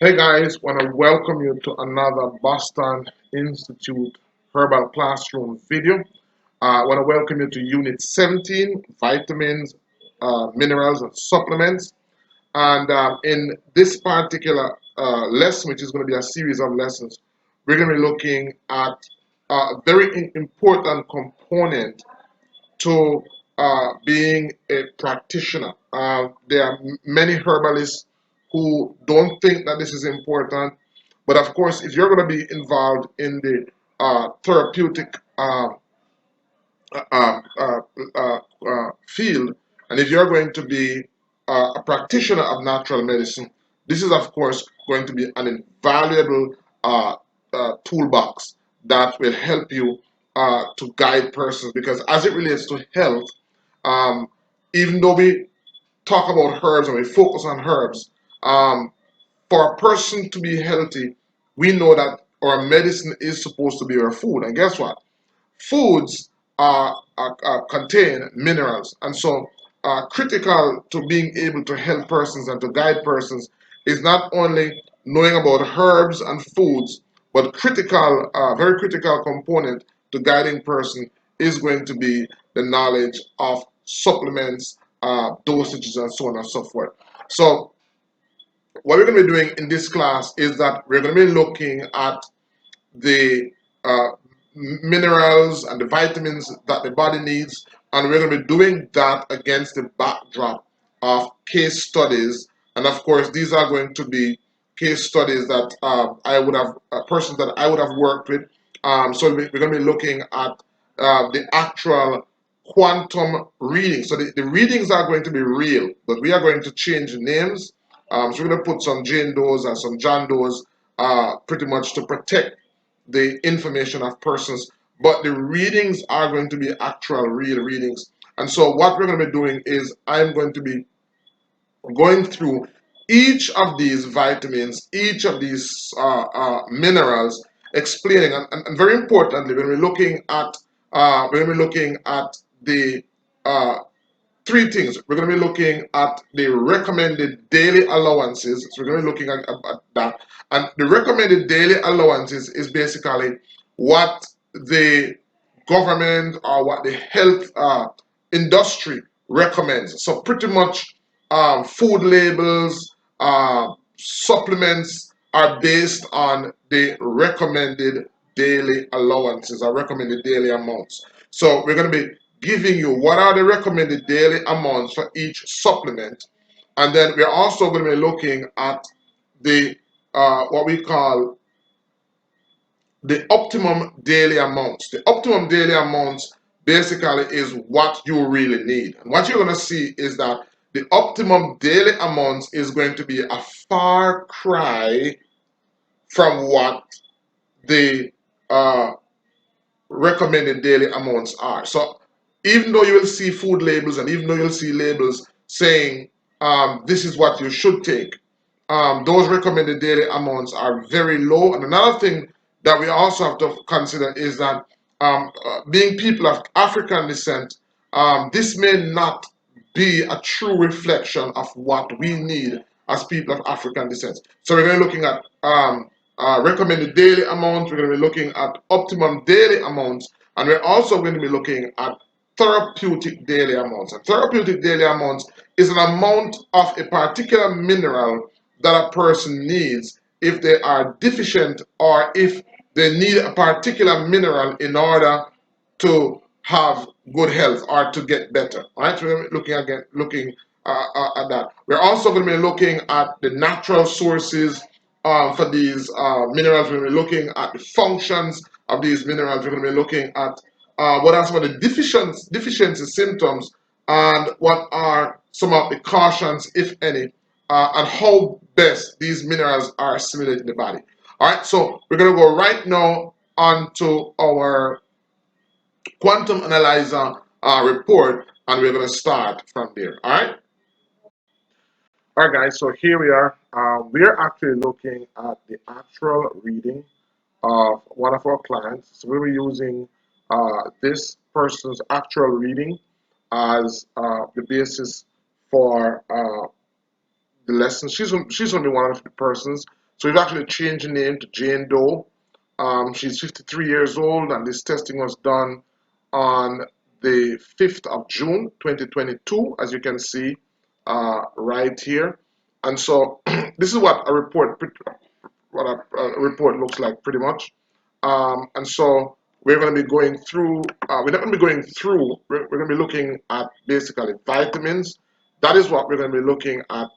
Hey guys, want to welcome you to another Boston Institute Herbal Classroom video. I want to welcome you to Unit 17, Vitamins, Minerals, and Supplements. And in this particular lesson, which is going to be a series of lessons, we're going to be looking at a very important component to being a practitioner. There are many herbalists who don't think that this is important, but of course, if you're going to be involved in the therapeutic uh, uh, field, and if you're going to be a practitioner of natural medicine, this is of course going to be an invaluable toolbox that will help you to guide persons, because as it relates to health, um, even though we talk about herbs and we focus on herbs, um, for a person to be healthy, we know that our medicine is supposed to be our food. And guess what? Foods contain minerals, and so critical to being able to help persons and to guide persons is not only knowing about herbs and foods, but very critical component to guiding person is going to be the knowledge of supplements, dosages, and so on and so forth. So what we're going to be doing in this class is that we're going to be looking at the uh, minerals and the vitamins that the body needs, and we're going to be doing that against the backdrop of case studies. And of course, these are going to be case studies that I would have persons that I would have worked with. So we're going to be looking at the actual quantum reading. So the readings are going to be real, but we are going to change names. So we're going to put some Jane Does and some John Does, pretty much to protect the information of persons, but the readings are going to be actual real readings. And so what we're going to be doing is I'm going to be going through each of these vitamins, each of these minerals, explaining, and very importantly, when we're looking at the uh, three things. We're going to be looking at the recommended daily allowances. So we're going to be looking at that. And the recommended daily allowances is basically what the government or what the health industry recommends. So pretty much food labels, supplements are based on the recommended daily allowances or recommended daily amounts. So we're going to be giving you what are the recommended daily amounts for each supplement, and then we're also going to be looking at the what we call the optimum daily amounts. The optimum daily amounts basically is what you really need. And what you're going to see is that the optimum daily amounts is going to be a far cry from what the recommended daily amounts are. So even though you will see food labels and even though you'll see labels saying this is what you should take, those recommended daily amounts are very low. And another thing that we also have to consider is that being people of African descent, this may not be a true reflection of what we need as people of African descent. So we're going to be looking at recommended daily amounts, we're going to be looking at optimum daily amounts, and we're also going to be looking at therapeutic daily amounts. And therapeutic daily amounts is an amount of a particular mineral that a person needs if they are deficient or if they need a particular mineral in order to have good health or to get better. All right, so we're looking at that. We're also going to be looking at the natural sources for these minerals. We're going to be looking at the functions of these minerals. We're going to be looking at what are some of the deficiency symptoms and what are some of the cautions, if any, and how best these minerals are assimilated in the body. All right, so we're going to go right now onto our quantum analyzer report, and we're going to start from there. All right. All right, guys. So here we are. We're actually looking at the actual reading of one of our clients. So we were using this person's actual reading as the basis for the lesson. She's only one of the persons. So we've actually changed the name to Jane Doe. She's 53 years old, and this testing was done on the 5th of June 2022, as you can see right here. And so this is what a report looks like pretty much. And so we're going to be going through, we're not going to be going through, we're going to be looking at basically vitamins. That is what we're going to be looking at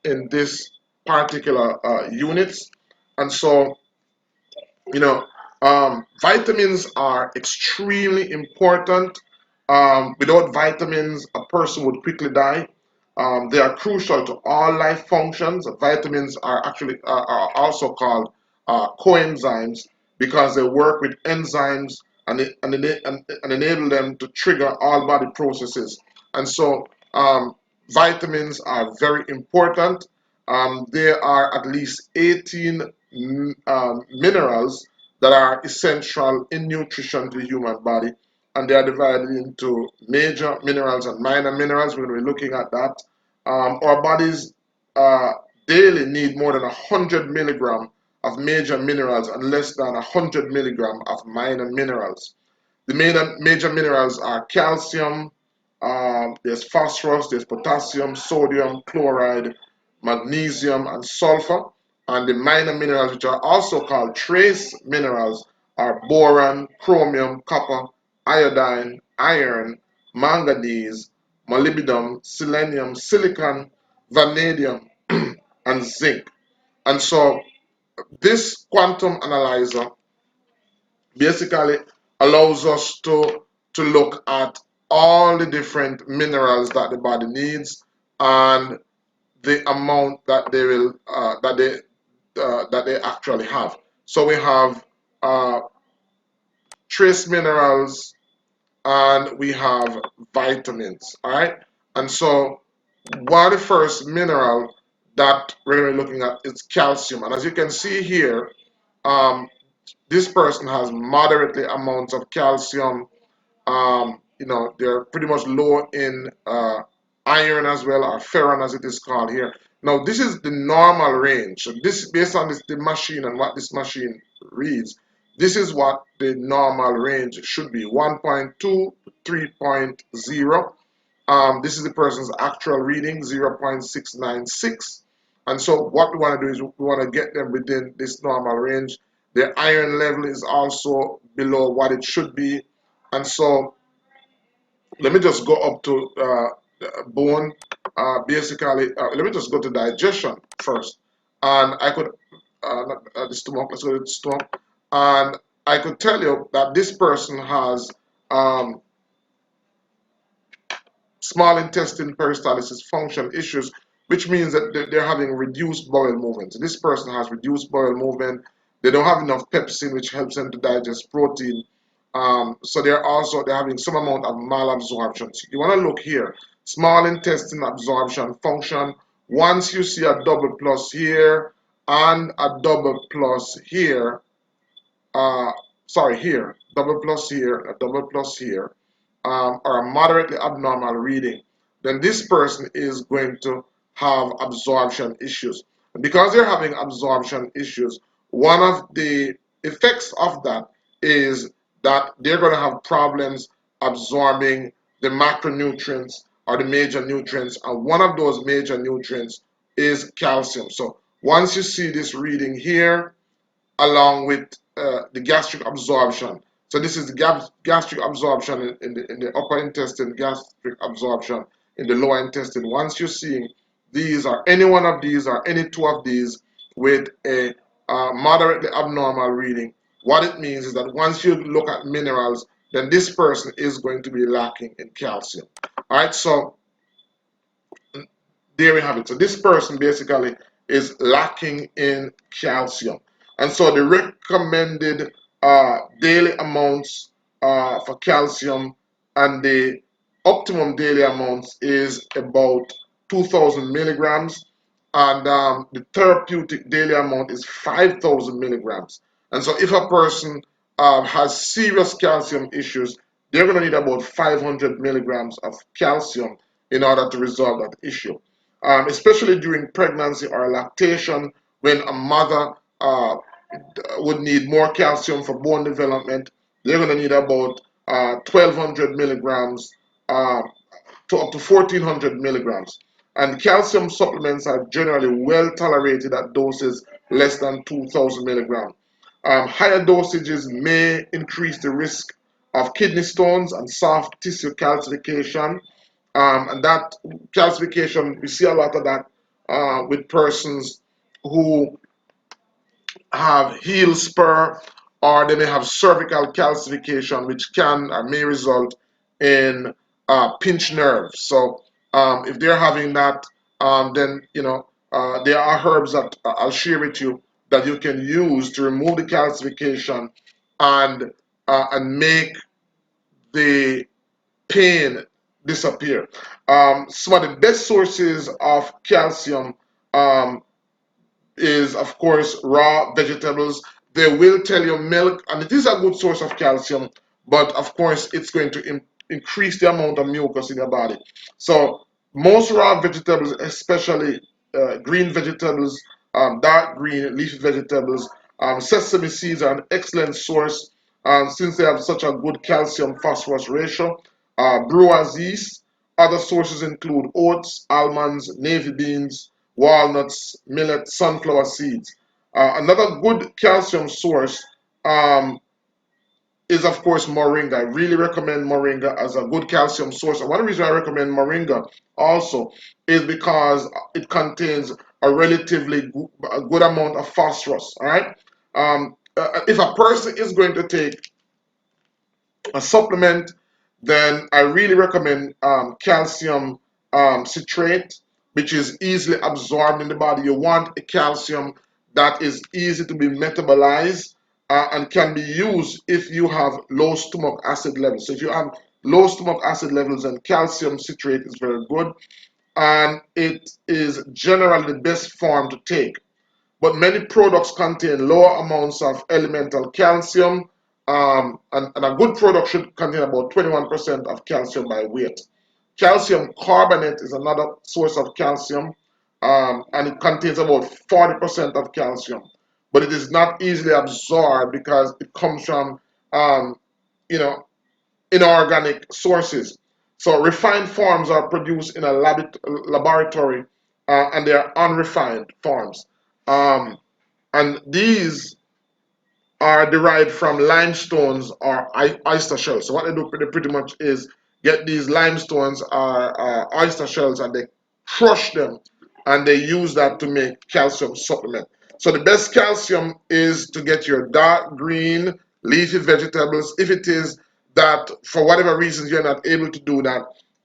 in this particular units. And so, you know, vitamins are extremely important. Without vitamins, a person would quickly die. They are crucial to all life functions. Vitamins are actually are also called coenzymes because they work with enzymes and enable them to trigger all body processes. And so vitamins are very important. There are at least 18 minerals that are essential in nutrition to the human body, and they are divided into major minerals and minor minerals. We're going to be looking at that. Our bodies uh, daily need more than 100 milligram of major minerals and less than 100 milligram of minor minerals. The major minerals are calcium, there's phosphorus, there's potassium, sodium, chloride, magnesium, and sulfur. And the minor minerals, which are also called trace minerals, are boron, chromium, copper, iodine, iron, manganese, molybdenum, selenium, silicon, vanadium, and zinc. And so this quantum analyzer basically allows us to look at all the different minerals that the body needs and the amount that they will that they actually have. So we have uh, trace minerals and we have vitamins. All right, and so one of the first mineral that we're going to be looking at is calcium, and as you can see here, um, this person has moderately amounts of calcium. They're pretty much low in iron as well, or ferron as it is called here. Now, this is the normal range. So this, based on the machine and what this machine reads, this is what the normal range should be, 1.2 to 3.0. This is the person's actual reading, 0.696. And so what we want to do is we want to get them within this normal range. Their iron level is also below what it should be. And so let me just go up to bone. Basically, let me just go to digestion first. And I could, not, the stomach, let's go to the stomach. And I could tell you that this person has um, small intestine peristalsis function issues, which means that they're having reduced bowel movement. So this person has reduced bowel movement. They don't have enough pepsin, which helps them to digest protein. So they're having some amount of malabsorption. So you want to look here, small intestine absorption function. Once you see a double plus here and a double plus here, uh, sorry, here, double plus here, a double plus here, or a moderately abnormal reading, then this person is going to have absorption issues. And because they're having absorption issues, one of the effects of that is that they're going to have problems absorbing the macronutrients or the major nutrients. And one of those major nutrients is calcium. So once you see this reading here, along with the gastric absorption. So this is the gastric absorption in the upper intestine, gastric absorption in the lower intestine. Once you're seeing these or any one of these or any two of these with a moderately abnormal reading, what it means is that once you look at minerals, then this person is going to be lacking in calcium. All right, so there we have it. So this person basically is lacking in calcium. And so the recommended daily amounts for calcium and the optimum daily amounts is about 2,000 milligrams. And the therapeutic daily amount is 5,000 milligrams. And so if a person has serious calcium issues, they're going to need about 500 milligrams of calcium in order to resolve that issue. Especially during pregnancy or lactation, when a mother would need more calcium for bone development, they're going to need about 1200 milligrams uh, to up to 1400 milligrams. And calcium supplements are generally well tolerated at doses less than 2000 milligrams. Higher dosages may increase the risk of kidney stones and soft tissue calcification. And that calcification, we see a lot of that with persons who have heel spur, or they may have cervical calcification, which can or may result in pinched nerves. So if they're having that, then there are herbs that I'll share with you that you can use to remove the calcification and make the pain disappear. Some of the best sources of calcium um, is, of course, raw vegetables. They will tell you milk, and it is a good source of calcium, but of course, it's going to increase the amount of mucus in your body. So, most raw vegetables, especially green vegetables, dark green leafy vegetables, sesame seeds are an excellent source since they have such a good calcium phosphorus ratio. Brewer's yeast. Other sources include oats, almonds, navy beans, walnuts, millet, sunflower seeds. Another good calcium source um, is, of course, moringa. I really recommend moringa as a good calcium source. And one reason I recommend moringa also is because it contains a relatively a good amount of phosphorus. All right. If a person is going to take a supplement, then I really recommend calcium citrate, which is easily absorbed in the body. You want a calcium that is easy to be metabolized and can be used if you have low stomach acid levels. So if you have low stomach acid levels, then calcium citrate is very good, and it is generally the best form to take, but many products contain lower amounts of elemental calcium, and a good product should contain about 21% of calcium by weight. Calcium carbonate is another source of calcium, and it contains about 40% of calcium, but it is not easily absorbed because it comes from, um, you know, inorganic sources. So refined forms are produced in a laboratory, and they are unrefined forms. Um, and these are derived from limestones or oyster shells. So what they do pretty much is get these limestones or oyster shells, and they crush them, and they use that to make calcium supplement. So the best calcium is to get your dark green leafy vegetables. If it is that for whatever reasons you're not able to do that,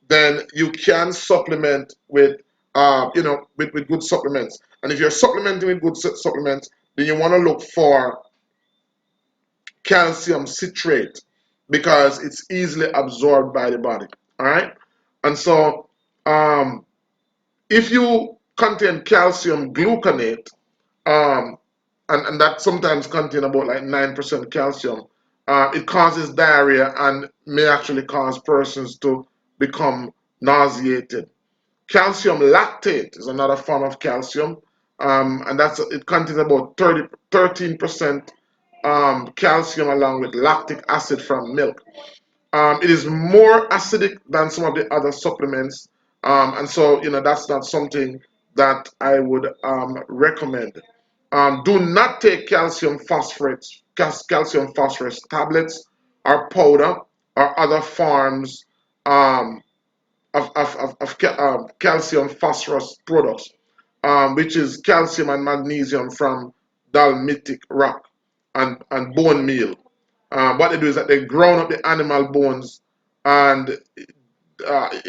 then you can supplement with with good supplements. And if you're supplementing with good supplements, then you want to look for calcium citrate because it's easily absorbed by the body. All right, and so um, if you contain calcium gluconate, um, and that sometimes contain about like 9% calcium, it causes diarrhea and may actually cause persons to become nauseated. Calcium lactate is another form of calcium, and it contains about 13% calcium along with lactic acid from milk. It is more acidic than some of the other supplements, and so that's not something that I would recommend. Do not take calcium phosphorus tablets or powder or other forms um, of calcium phosphorus products, which is calcium and magnesium from dalmitic rock and bone meal. What they do is that they ground up the animal bones, and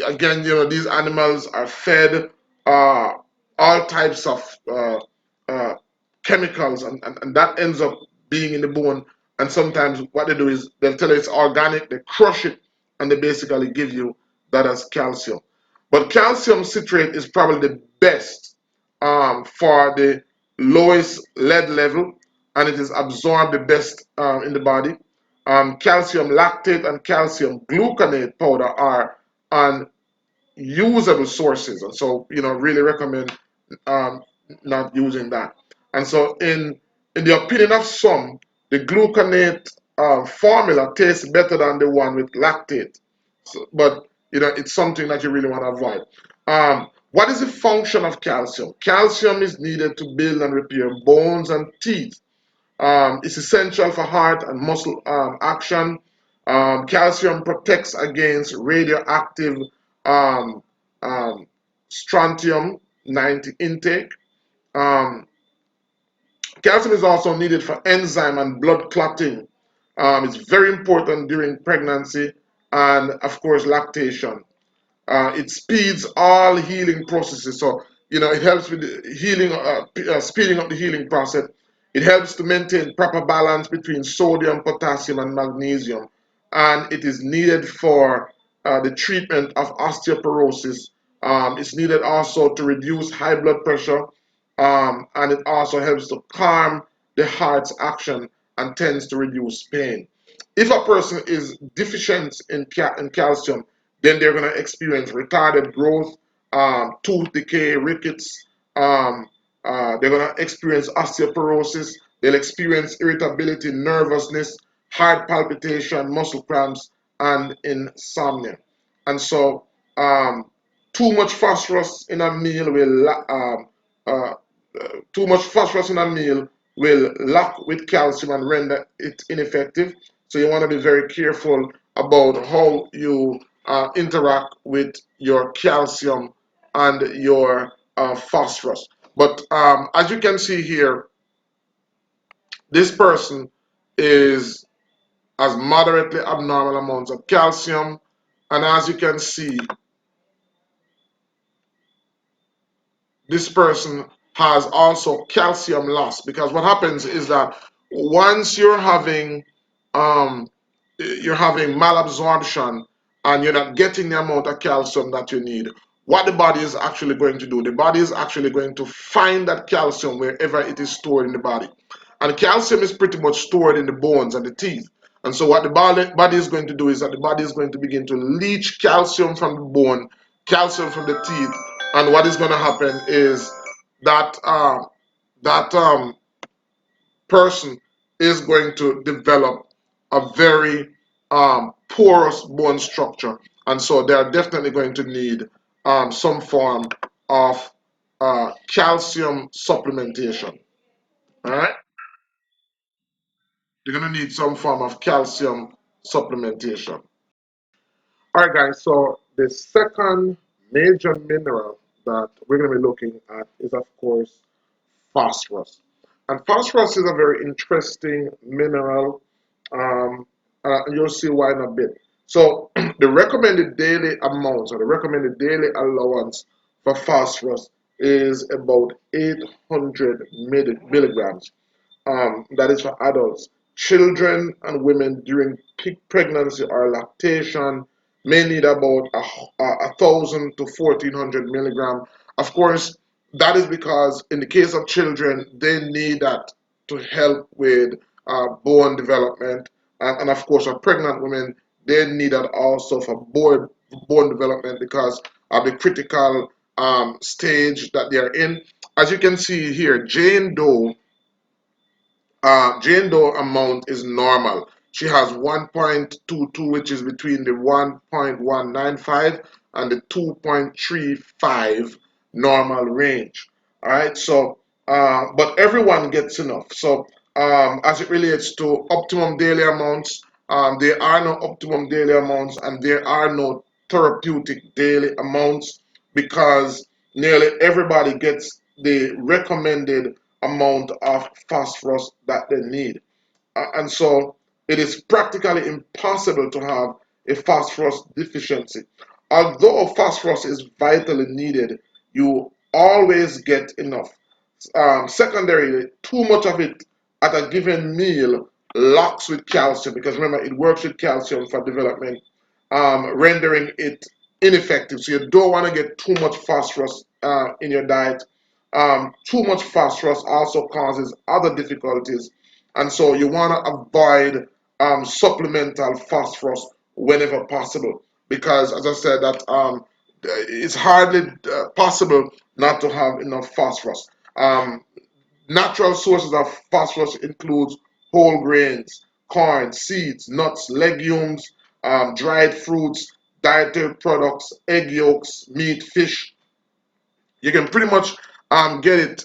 again, these animals are fed uh, all types of uh, chemicals, and that ends up being in the bone. And sometimes what they do is they'll tell you it's organic, they crush it, and they basically give you that as calcium. But calcium citrate is probably the best for the lowest lead level, and it is absorbed the best in the body. Calcium lactate and calcium gluconate powder are unusable sources, and so really recommend um, not using that. And so, in the opinion of some, the gluconate formula tastes better than the one with lactate. So, but it's something that you really want to avoid. What is the function of calcium? Calcium is needed to build and repair bones and teeth. It's essential for heart and muscle action. Calcium protects against radioactive um, um, strontium 90 intake. Um, Calcium is also needed for enzyme and blood clotting. It's very important during pregnancy and, of course, lactation. It speeds all healing processes. So, it helps with the healing, speeding up the healing process. It helps to maintain proper balance between sodium, potassium, and magnesium. And it is needed for the treatment of osteoporosis. It's needed also to reduce high blood pressure. And it also helps to calm the heart's action and tends to reduce pain. If a person is deficient in calcium, then they're going to experience retarded growth, tooth decay, rickets. Um, they're going to experience osteoporosis. They'll experience irritability, nervousness, heart palpitation, muscle cramps, and insomnia. And so, too much phosphorus in a meal will uh, too much phosphorus in a meal will lock with calcium and render it ineffective. So you want to be very careful about how you interact with your calcium and your phosphorus. But as you can see here, this person is has moderately abnormal amounts of calcium, and as you can see, this person has also calcium loss, because what happens is that once um, you're having malabsorption and you're not getting the amount of calcium that you need, what the body is actually going to do, the body is actually going to find that calcium wherever it is stored in the body. And calcium is pretty much stored in the bones and the teeth. And so what the body is going to do is that the body is going to begin to leach calcium from the bone, calcium from the teeth, and what is going to happen is that that person is going to develop a very porous bone structure, and so they are definitely going to need some form of calcium supplementation. All right, you're going to need some form of calcium supplementation. All right, guys. So the second major mineral that we're going to be looking at is, of course, phosphorus. And phosphorus is a very interesting mineral. Um, you'll see why in a bit. So the recommended daily amount or the recommended daily allowance for phosphorus is about 800 milligrams. That is for adults. Children and women during peak pregnancy or lactation may need about 1,000 to 1,400 milligram. Of course, that is because in the case of children, they need that to help with bone development. And of course, for pregnant women, they need that also for bone development because of the critical stage that they are in. As you can see here, Jane Doe amount is normal. She has 1.22, which is between the 1.195 and the 2.35 normal range. All right, so but everyone gets enough. So as it relates to optimum daily amounts, there are no optimum daily amounts and there are no therapeutic daily amounts because nearly everybody gets the recommended amount of phosphorus that they need. And so it is practically impossible to have a phosphorus deficiency. Although phosphorus is vitally needed, you always get enough. Secondarily, too much of it at a given meal locks with calcium because remember, it works with calcium for development, rendering it ineffective. So you don't want to get too much phosphorus in your diet. Too much phosphorus also causes other difficulties, and so you want to avoid supplemental phosphorus whenever possible because, as I said, that it's hardly possible not to have enough phosphorus. Um, Natural sources of phosphorus includes whole grains, corn, seeds, nuts, legumes, dried fruits, dietary products, egg yolks, meat, fish. You can pretty much get it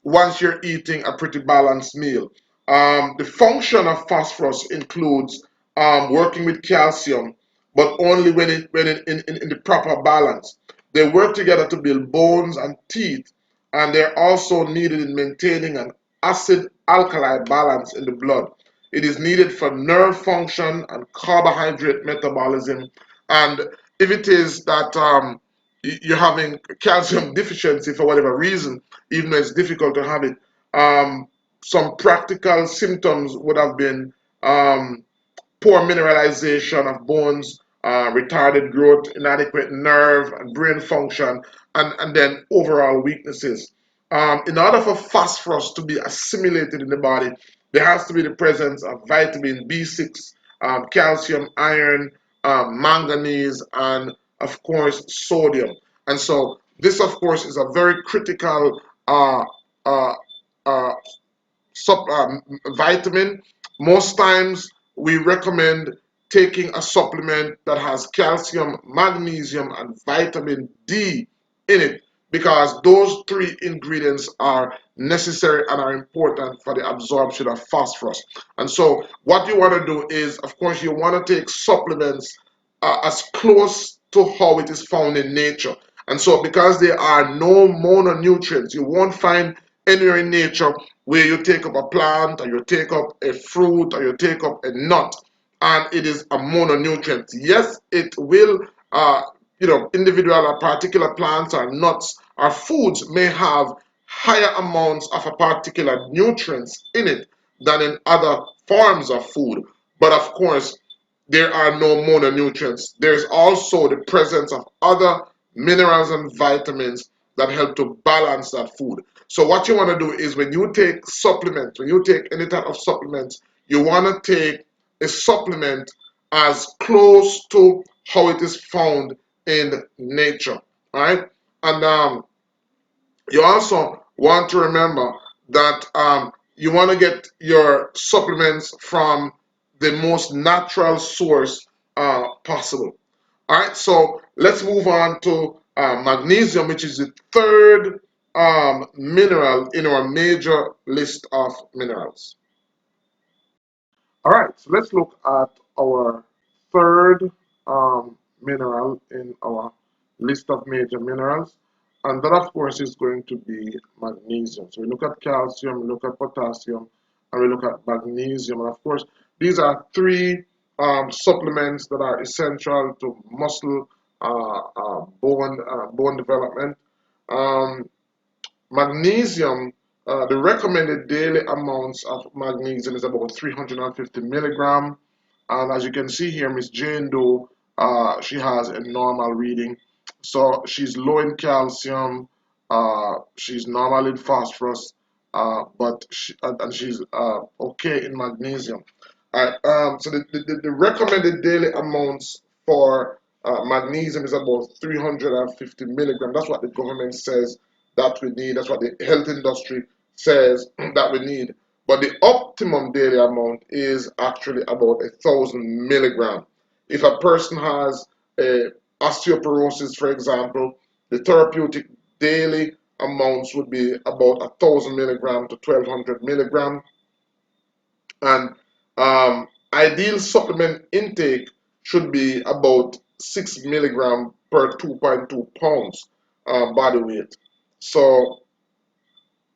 once you're eating a pretty balanced meal. The function of phosphorus includes working with calcium, but only when in the proper balance. They work together to build bones and teeth, and they're also needed in maintaining an acid alkali balance in the blood. It is needed for nerve function and carbohydrate metabolism. And if it is that you're having calcium deficiency for whatever reason, even though it's difficult to have it, um, some practical symptoms would have been poor mineralization of bones, retarded growth, inadequate nerve and brain function, and then overall weaknesses. In order for phosphorus to be assimilated in the body, there has to be the presence of vitamin B6, calcium, iron, manganese, and of course sodium. And so this, of course, is a very critical uh, uh, vitamin. Most times we recommend taking a supplement that has calcium, magnesium, and vitamin D in it because those three ingredients are necessary and are important for the absorption of phosphorus. And so, what you want to do is, of course, you want to take supplements as close to how it is found in nature. And so, because there are no mononutrients, you won't find anywhere in nature where you take up a plant or you take up a fruit or you take up a nut and it is a mononutrient. Yes, it will, individual or particular plants or nuts or foods may have higher amounts of a particular nutrients in it than in other forms of food. But of course, there are no mononutrients. There's also the presence of other minerals and vitamins that help to balance that food. So what you want to do is when you take supplements, when you take any type of supplements, you want to take a supplement as close to how it is found in nature, right? And you also want to remember that you want to get your supplements from the most natural source possible. All right, so let's move on to magnesium, which is the third mineral in our major list of minerals. All right, so let's look at our third mineral in our list of major minerals. And that, of course, is going to be magnesium. So we look at calcium, we look at potassium, and we look at magnesium. And of course, these are three supplements that are essential to muscle, bone development. Um, Magnesium, the recommended daily amounts of magnesium is about 350 milligram. And as you can see here, Miss Jane Doe, she has a normal reading. So she's low in calcium, she's normal in phosphorus, and she's okay in magnesium. All right, so the recommended daily amounts for magnesium is about 350 milligram. That's what the government says that we need. That's what the health industry says that we need. But the optimum daily amount is actually about 1,000 milligram. If a person has a osteoporosis, for example, the therapeutic daily amounts would be about 1,000 milligram to 1,200 milligram. And ideal supplement intake should be about 6 milligram per 2.2 pounds body weight. So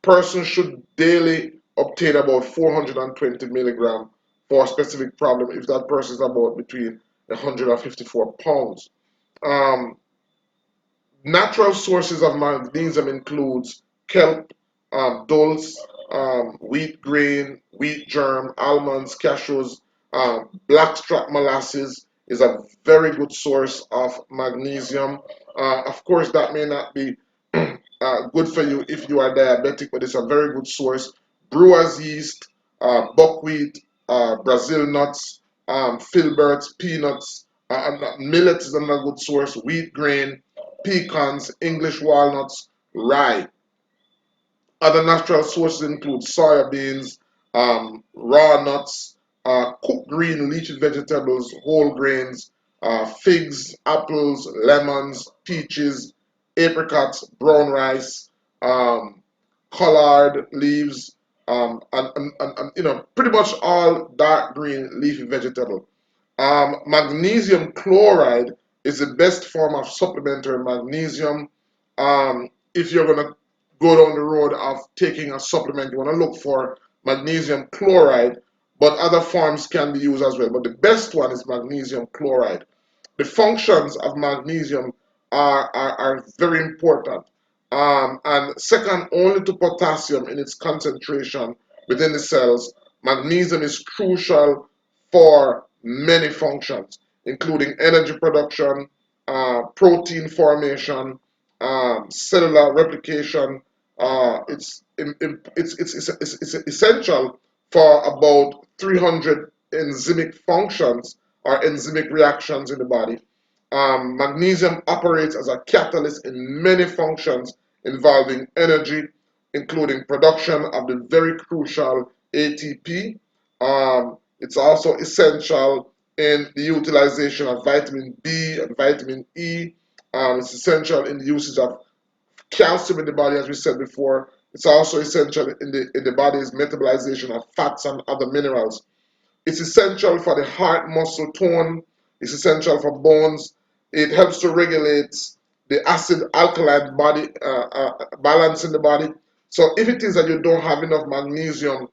person should daily obtain about 420 milligram for a specific problem if that person is about between 154 pounds. Um, Natural sources of magnesium includes kelp, dulse, wheat grain, wheat germ, almonds, cashews, blackstrap molasses is a very good source of magnesium. Of course, that may not be good for you if you are diabetic, but it's a very good source. Brewer's yeast, buckwheat, Brazil nuts, filberts, peanuts, millet is another good source. Wheat grain, pecans, English walnuts, rye. Other natural sources include soya beans, raw nuts, cooked green leafy vegetables, whole grains, figs, apples, lemons, peaches, apricots, brown rice, um, collard leaves, pretty much all dark green leafy vegetable. Magnesium chloride is the best form of supplementary magnesium. If you're going to go down the road of taking a supplement, you want to look for magnesium chloride, but other forms can be used as well. But the best one is magnesium chloride. The functions of magnesium are very important. And second only to potassium in its concentration within the cells, magnesium is crucial for many functions, including energy production, protein formation, cellular replication. It's essential for about 300 enzymic functions or enzymic reactions in the body. Magnesium operates as a catalyst in many functions involving energy, including production of the very crucial ATP. It's also essential in the utilization of vitamin B and vitamin E. It's essential in the usage of calcium in the body, as we said before. It's also essential in the body's metabolization of fats and other minerals. It's essential for the heart muscle tone. It's essential for bones. It helps to regulate the acid alkaline body balance in the body. So if it is that you don't have enough magnesium,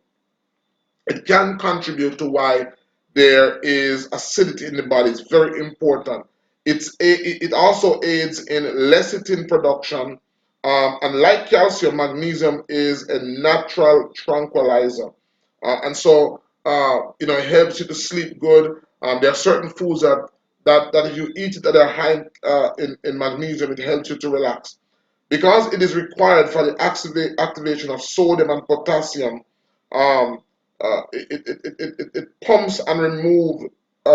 it can contribute to why there is acidity in the body. It's very important. It also aids in lecithin production. And like calcium, magnesium is a natural tranquilizer. It helps you to sleep good. There are certain foods that if you eat that are high in magnesium, it helps you to relax. Because it is required for the activation of sodium and potassium, um, it pumps and removes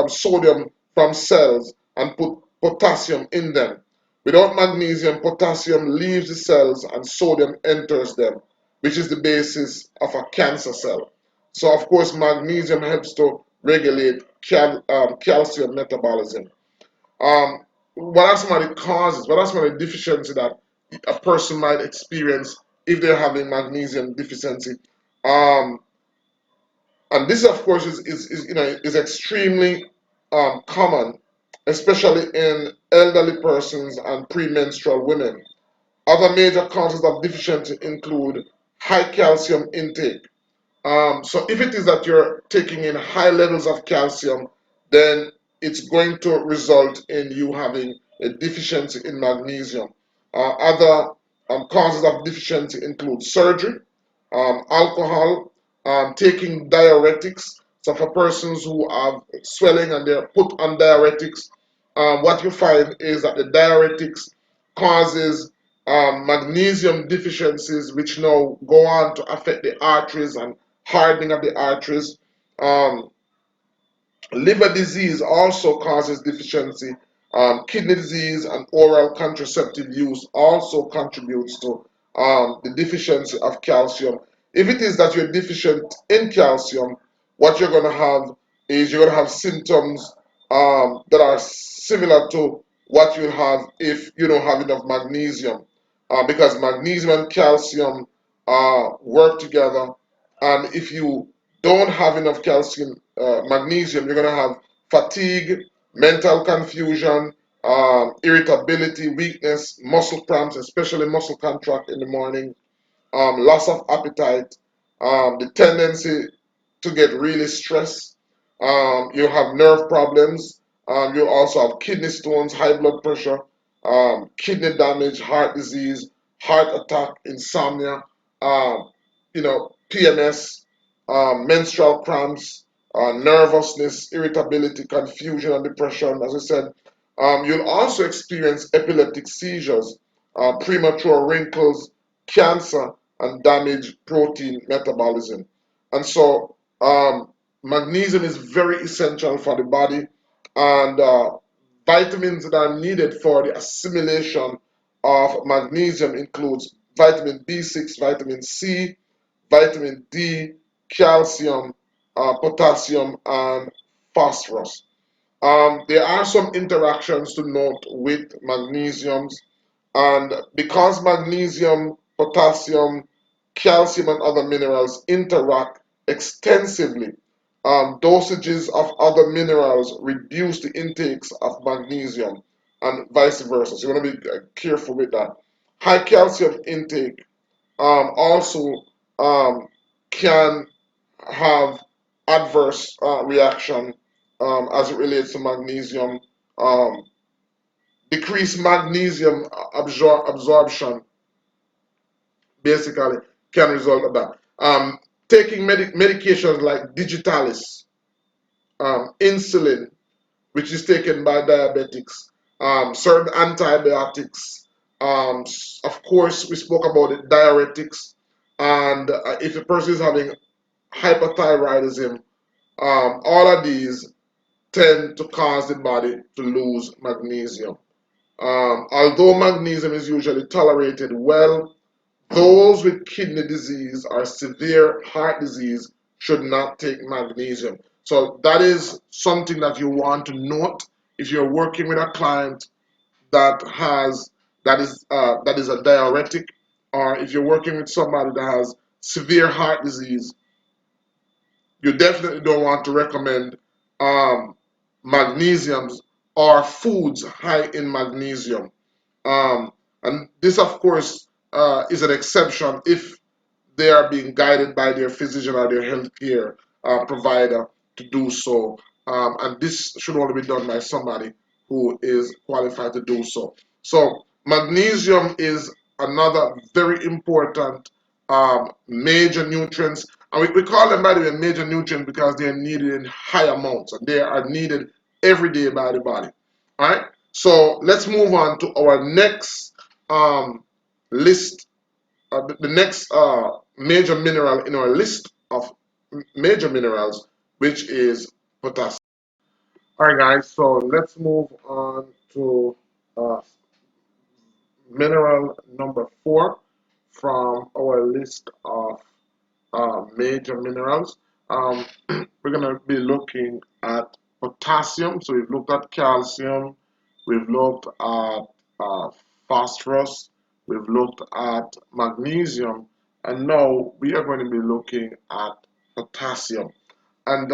sodium from cells and put potassium in them. Without magnesium, potassium leaves the cells and sodium enters them, which is the basis of a cancer cell. So, of course, magnesium helps to regulate calcium metabolism. What are some of the causes? What are some of the deficiencies that a person might experience if they're having magnesium deficiency? Um, and this, of course, is extremely common, especially in elderly persons and premenstrual women. Other major causes of deficiency include high calcium intake. So if it is that you're taking in high levels of calcium, then it's going to result in you having a deficiency in magnesium. Other causes of deficiency include surgery, alcohol, taking diuretics. So for persons who have swelling and they're put on diuretics, what you find is that the diuretics causes magnesium deficiencies, which now go on to affect the arteries and hardening of the arteries. Um, Liver disease also causes deficiency. Kidney disease and oral contraceptive use also contributes to the deficiency of calcium. If it is that you're deficient in calcium, what you're going to have is you're going to have symptoms that are similar to what you have if you don't have enough magnesium. Because magnesium and calcium work together, and if you don't have enough magnesium, you're going to have fatigue, mental confusion, irritability, weakness, muscle cramps, especially muscle contract in the morning, loss of appetite, the tendency to get really stressed. You have nerve problems. You also have kidney stones, high blood pressure, kidney damage, heart disease, heart attack, insomnia, PMS, menstrual cramps, nervousness, irritability, confusion, and depression. As I said, you'll also experience epileptic seizures, premature wrinkles, cancer, and damaged protein metabolism. And so, magnesium is very essential for the body, and vitamins that are needed for the assimilation of magnesium includes vitamin B6, vitamin C, vitamin D, calcium, potassium, and phosphorus. There are some interactions to note with magnesiums, and because magnesium, potassium, calcium, and other minerals interact extensively, dosages of other minerals reduce the intakes of magnesium and vice versa. So you want to be careful with that. High calcium intake also can have adverse reaction as it relates to magnesium. Um, Decreased magnesium absorption basically can result of that. Taking medications like digitalis, insulin, which is taken by diabetics, certain antibiotics, of course, we spoke about it, diuretics, and if a person is having hyperthyroidism, all of these tend to cause the body to lose magnesium. Although magnesium is usually tolerated well, those with kidney disease or severe heart disease should not take magnesium. So that is something that you want to note if you're working with a client that has that is a diuretic, or if you're working with somebody that has severe heart disease. You definitely don't want to recommend um, magnesiums or foods high in magnesium. And this, of course, is an exception if they are being guided by their physician or their healthcare provider to do so. And this should only be done by somebody who is qualified to do so. So, magnesium is another very important major nutrients. And we call them, by the way, major nutrients because they are needed in high amounts and they are needed every day by the body. All right. So let's move on to our next list, the next major mineral in our list of major minerals, which is potassium. All right, guys. So let's move on to uh, mineral number 4 from our list of major minerals. We're going to be looking at potassium. So we've looked at calcium, we've looked at uh, phosphorus, we've looked at magnesium, and now we are going to be looking at potassium. And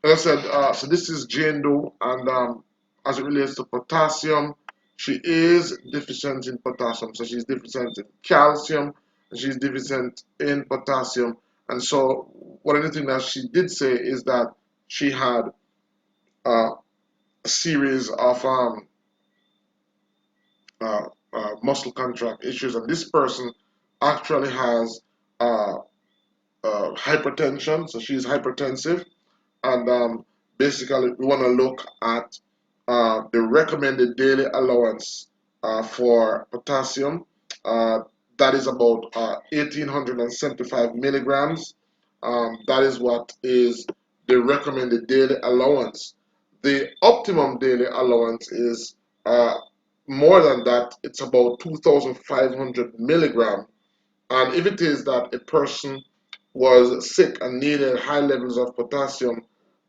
as I said, so this is Jane Doe, and as it relates to potassium, she is deficient in potassium. So she's deficient in calcium, and she's deficient in potassium. And so one of the things that she did say is that she had uh, a series of muscle contract issues, and this person actually has uh, hypertension, so she's hypertensive. And basically we want to look at the recommended daily allowance for potassium. Uh, that is about 1875 milligrams. That is what is the recommended daily allowance. The optimum daily allowance is more than that. It's about 2500 milligrams. And if it is that a person was sick and needed high levels of potassium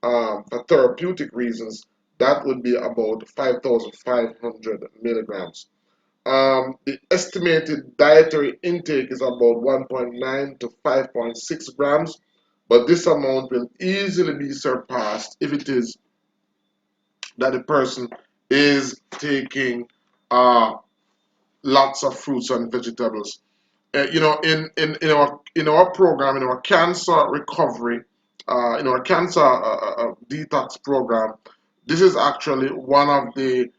for therapeutic reasons, that would be about 5,500 milligrams. The estimated dietary intake is about 1.9 to 5.6 grams, but this amount will easily be surpassed if it is that the person is taking uh, lots of fruits and vegetables. In our program, in our cancer recovery, in our cancer detox program, this is actually one of the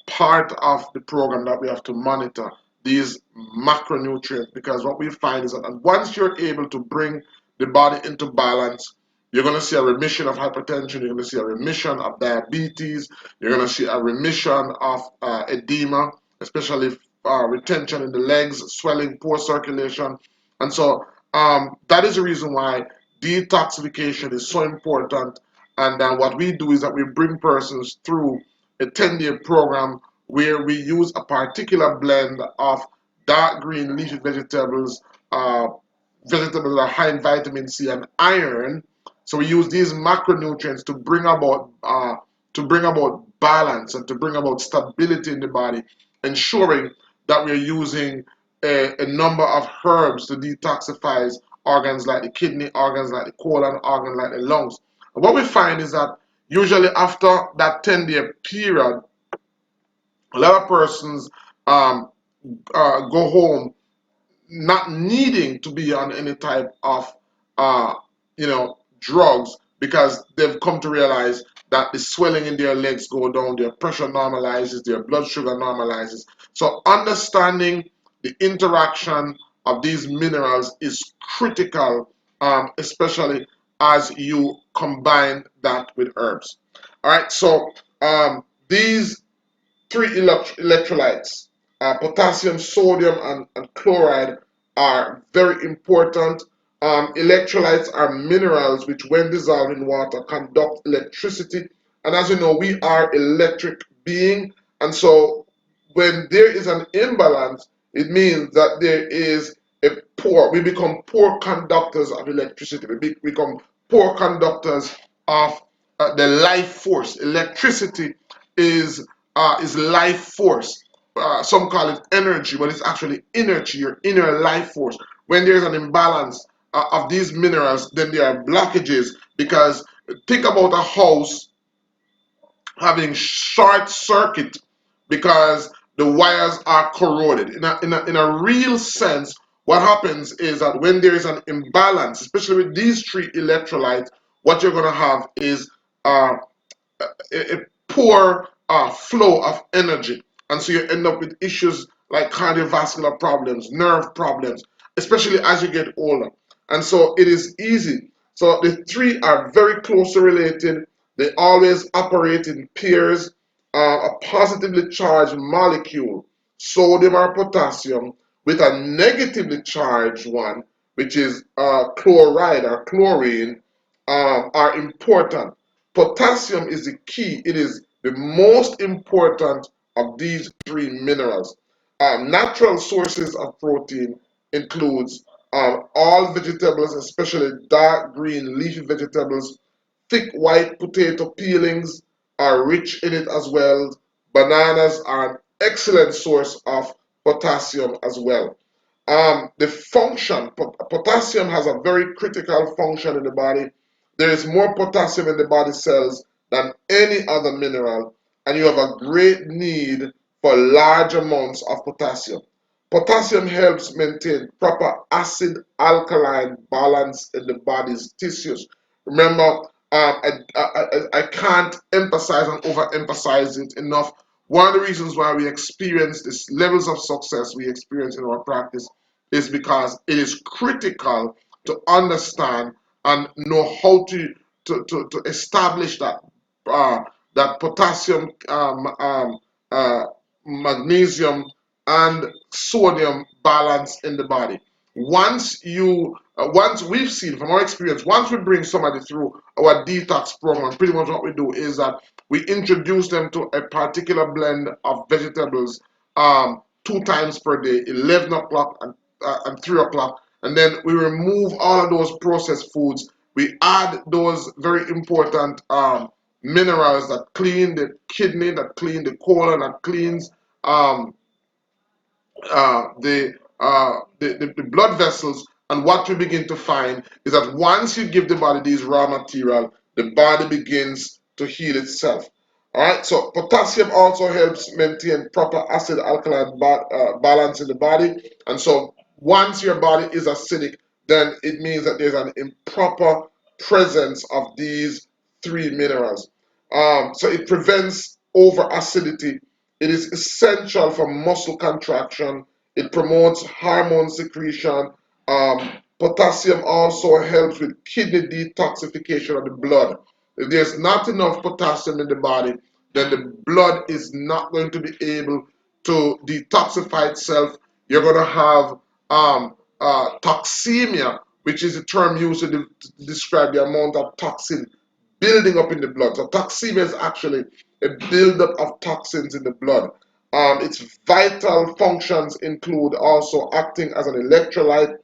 part of the program that we have to monitor these macronutrients, because what we find is that once you're able to bring the body into balance, you're going to see a remission of hypertension, you're going to see a remission of diabetes, you're going to see a remission of edema, especially retention in the legs, swelling, poor circulation. And so that is the reason why detoxification is so important. And what we do is that we bring persons through a 10-day program where we use a particular blend of dark green leafy vegetables, uh, vegetables are high in vitamin C and iron. So we use these macronutrients to bring about balance and to bring about stability in the body, ensuring that we're using a number of herbs to detoxify organs like the kidney, organs like the colon, organs like the lungs. And what we find is that usually after that 10-day period, a lot of persons um, go home not needing to be on any type of uh, drugs, because they've come to realize that the swelling in their legs go down, their pressure normalizes, their blood sugar normalizes. So understanding the interaction of these minerals is critical, especially as you combine that with herbs. All right, so these three electrolytes, potassium, sodium, and chloride, are very important. Electrolytes are minerals which, when dissolved in water, conduct electricity. And as you know, we are electric being. And so when there is an imbalance, it means that there is we become poor conductors of electricity. We become poor conductors of the life force. Electricity is life force. Some call it energy, but it's actually energy, your inner life force. When there's an imbalance of these minerals, then there are blockages. Because think about a house having short circuit because the wires are corroded. In a real sense, what happens is that when there is an imbalance, especially with these three electrolytes, what you're going to have is uh, a poor flow of energy. And so you end up with issues like cardiovascular problems, nerve problems, especially as you get older. And so it is easy. So the three are very closely related. They always operate in pairs. A positively charged molecule, sodium or potassium, with a negatively charged one, which is chloride or chlorine, are important. Potassium is the key. It is the most important of these three minerals. Natural sources of protein includes all vegetables, especially dark green leafy vegetables. Thick white potato peelings are rich in it as well. Bananas are an excellent source of potassium as well. The function, potassium has a very critical function in the body. There is more potassium in the body cells than any other mineral, and you have a great need for large amounts of potassium. Potassium helps maintain proper acid alkaline balance in the body's tissues. Remember, I can't emphasize and overemphasize it enough. One of the reasons why we experience these levels of success we experience in our practice is because it is critical to understand and know how to establish uh, that potassium, uh, magnesium, and sodium balance in the body. Once we've seen from our experience, once we bring somebody through our detox program, pretty much what we do is that we introduce them to a particular blend of vegetables 2 times per day, 11 o'clock and 3 o'clock. And then we remove all of those processed foods. We add those very important minerals that clean the kidney, that clean the colon, that cleans um, the blood vessels. And what we begin to find is that once you give the body these raw material, the body begins to heal itself. All right, so potassium also helps maintain proper acid alkaline balance in the body. And so once your body is acidic, then it means that there's an improper presence of these three minerals. So it prevents over acidity. It is essential for muscle contraction. It promotes hormone secretion. Potassium also helps with kidney detoxification of the blood. If there's not enough potassium in the body, then the blood is not going to be able to detoxify itself. You're going to have toxemia, which is the term used to describe the amount of toxin building up in the blood. So toxemia is actually a buildup of toxins in the blood. Its vital functions include also acting as an electrolyte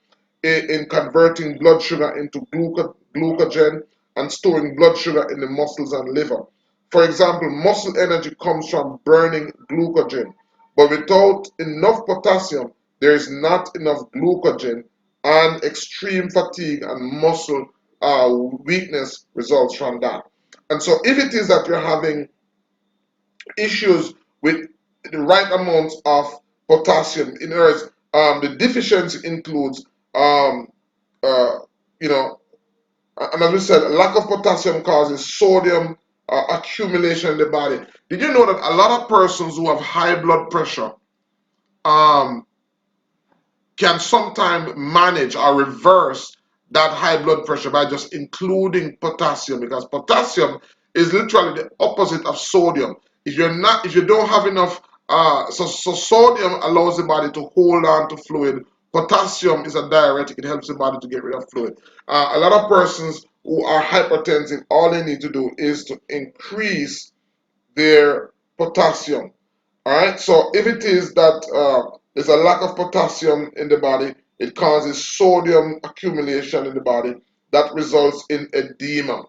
in converting blood sugar into glucogen and storing blood sugar in the muscles and liver. For example, muscle energy comes from burning glucogen, but without enough potassium, there is not enough glucogen, and extreme fatigue and muscle weakness results from that. And so, if it is that you're having issues with the right amount of potassium, in other words, the deficiency includes, um, uh, you know, and as we said, lack of potassium causes sodium accumulation in the body. Did you know that a lot of persons who have high blood pressure um, can sometimes manage or reverse that high blood pressure by just including potassium, because potassium is literally the opposite of sodium. If you don't have enough, so sodium allows the body to hold on to fluid. Potassium is a diuretic; it helps the body to get rid of fluid. A lot of persons who are hypertensive, all they need to do is to increase their potassium. All right. So if it is that there's a lack of potassium in the body, it causes sodium accumulation in the body that results in edema,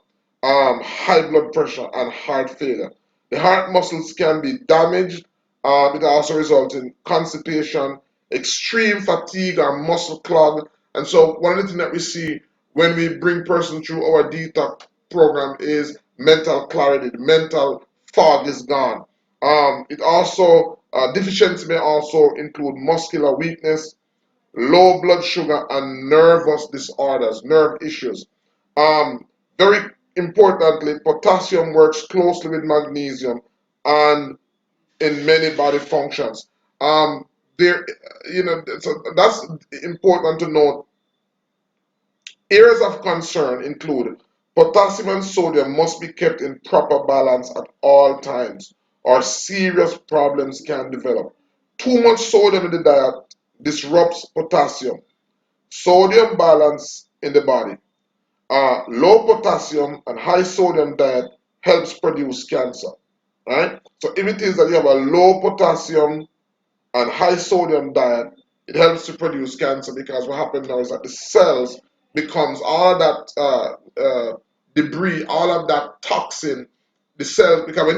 high blood pressure, and heart failure. The heart muscles can be damaged. It also results in constipation, extreme fatigue, or muscle clog. And so one of the things that we see when we bring persons through our detox program is mental clarity. The mental fog is gone. It also deficiency may also include muscular weakness, low blood sugar, and nervous disorders, nerve issues. Um, Very importantly, potassium works closely with magnesium and in many body functions. There, so that's important to note. Areas of concern include potassium and sodium must be kept in proper balance at all times, or serious problems can develop. Too much sodium in the diet disrupts potassium, sodium balance in the body. Low potassium and high sodium diet helps produce cancer. Right? So if it is that you have a low potassium and high sodium diet, it helps to produce cancer, because what happens now is that the cells becomes all that debris, all of that toxin, the cell, because when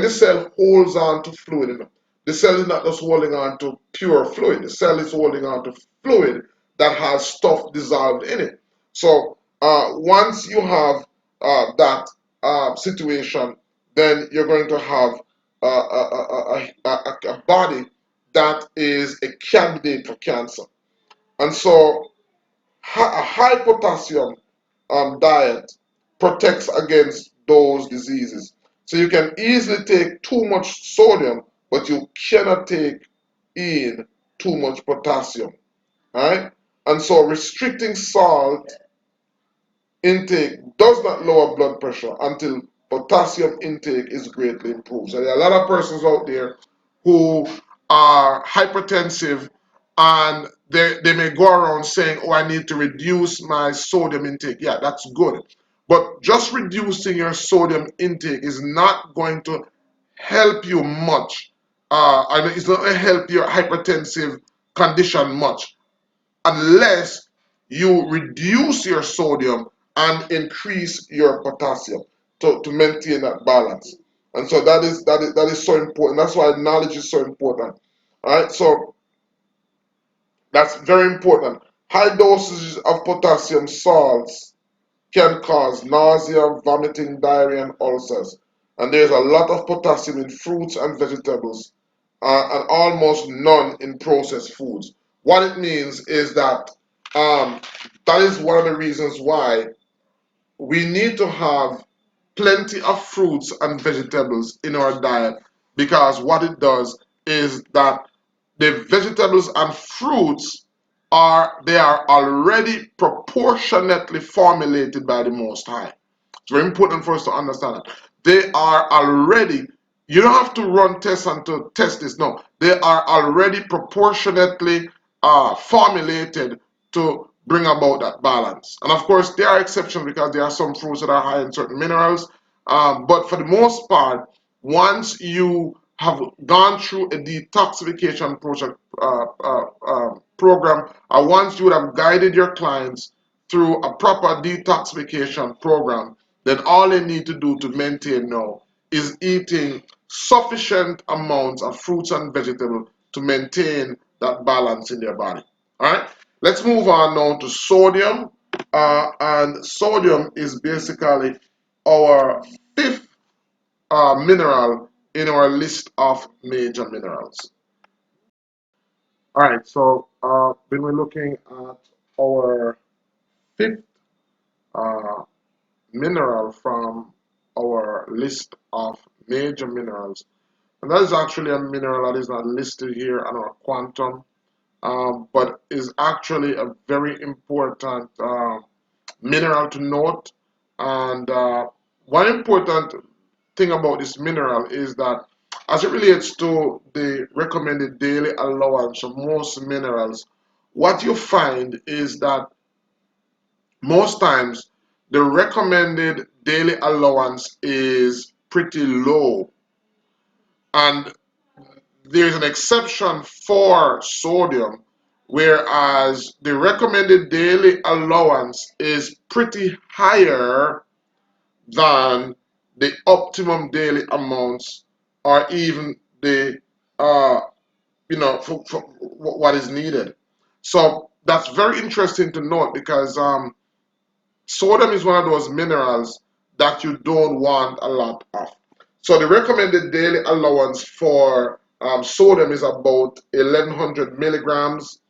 the cell holds on to fluid, the cell is not just holding on to pure fluid, the cell is holding on to fluid that has stuff dissolved in it. So once you have that situation, then you're going to have a body that is a candidate for cancer. And so a high potassium diet protects against those diseases. So you can easily take too much sodium, but you cannot take in too much potassium. Right? And so restricting salt intake does not lower blood pressure until potassium intake is greatly improved. So there are a lot of persons out there who are hypertensive, and they may go around saying, oh, I need to reduce my sodium intake. Yeah, that's good. But just reducing your sodium intake is not going to help you much. And it's not going to help your hypertensive condition much unless you reduce your sodium and increase your potassium to maintain that balance. And so that is so important. That's why knowledge is so important. All right, so that's very important. High dosages of potassium salts can cause nausea, vomiting, diarrhea, and ulcers. And there's a lot of potassium in fruits and vegetables, and almost none in processed foods. What it means is that um, that is one of the reasons why we need to have plenty of fruits and vegetables in our diet, because what it does is that the vegetables and fruits are already proportionately formulated by the Most High. It's very important for us to understand that. They are already, you don't have to run tests and to test this. No, they are already proportionately formulated to bring about that balance. And of course, there are exceptions, because there are some fruits that are high in certain minerals. But for the most part, once you have gone through a detoxification project program, or once you would have guided your clients through a proper detoxification program, then all they need to do to maintain now is eating sufficient amounts of fruits and vegetables to maintain that balance in their body. All right, let's move on now to sodium. And sodium is basically our fifth mineral in our list of major minerals. All right, so when we're looking at our fifth uh, mineral from our list of major minerals, and that is actually a mineral that is not listed here on our quantum, but is actually a very important mineral to note. And one important thing about this mineral is that as it relates to the recommended daily allowance of most minerals, what you find is that most times the recommended daily allowance is pretty low. And there's an exception for sodium, whereas the recommended daily allowance is pretty higher than the optimum daily amounts or even the for what is needed. So that's very interesting to note because sodium is one of those minerals that you don't want a lot of. So the recommended daily allowance for sodium is about 1100 milligrams.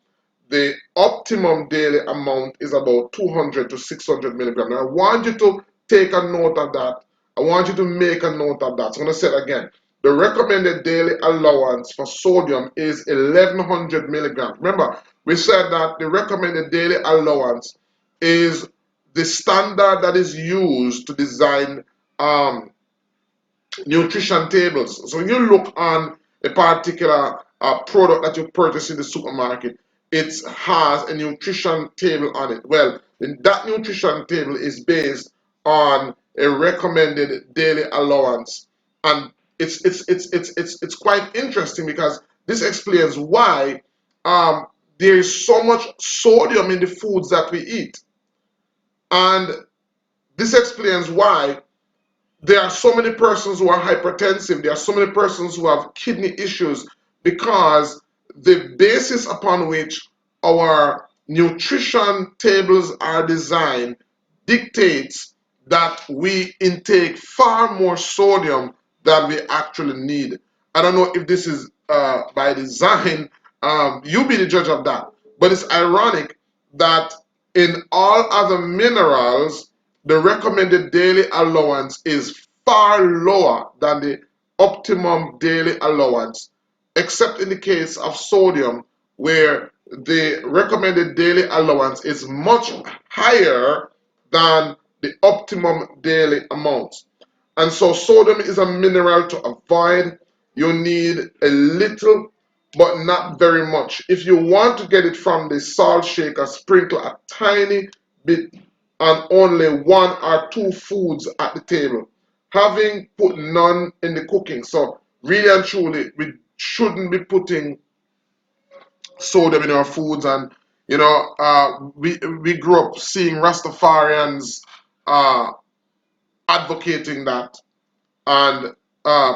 The optimum daily amount is about 200 to 600 milligrams. Now, I want you to take a note of that. I want you to make a note of that. So I'm going to say it again. The recommended daily allowance for sodium is 1100 milligrams. Remember, we said that the recommended daily allowance is the standard that is used to design um, nutrition tables. So when you look on a particular product that you purchase in the supermarket, it has a nutrition table on it. Well, that nutrition table is based on a recommended daily allowance, and it's quite interesting because this explains why there is so much sodium in the foods that we eat, and this explains why there are so many persons who are hypertensive. There are so many persons who have kidney issues because the basis upon which our nutrition tables are designed dictates that we intake far more sodium than we actually need. I don't know if this is by design. You be the judge of that. But it's ironic that in all other minerals, the recommended daily allowance is far lower than the optimum daily allowance, except in the case of sodium, where the recommended daily allowance is much higher than the optimum daily amount. And so sodium is a mineral to avoid. You need a little, but not very much. If you want to get it from the salt shaker, sprinkle a tiny bit on only one or two foods at the table, having put none in the cooking. So really and truly, we shouldn't be putting sodium in our foods. And we grew up seeing Rastafarians uh, advocating that and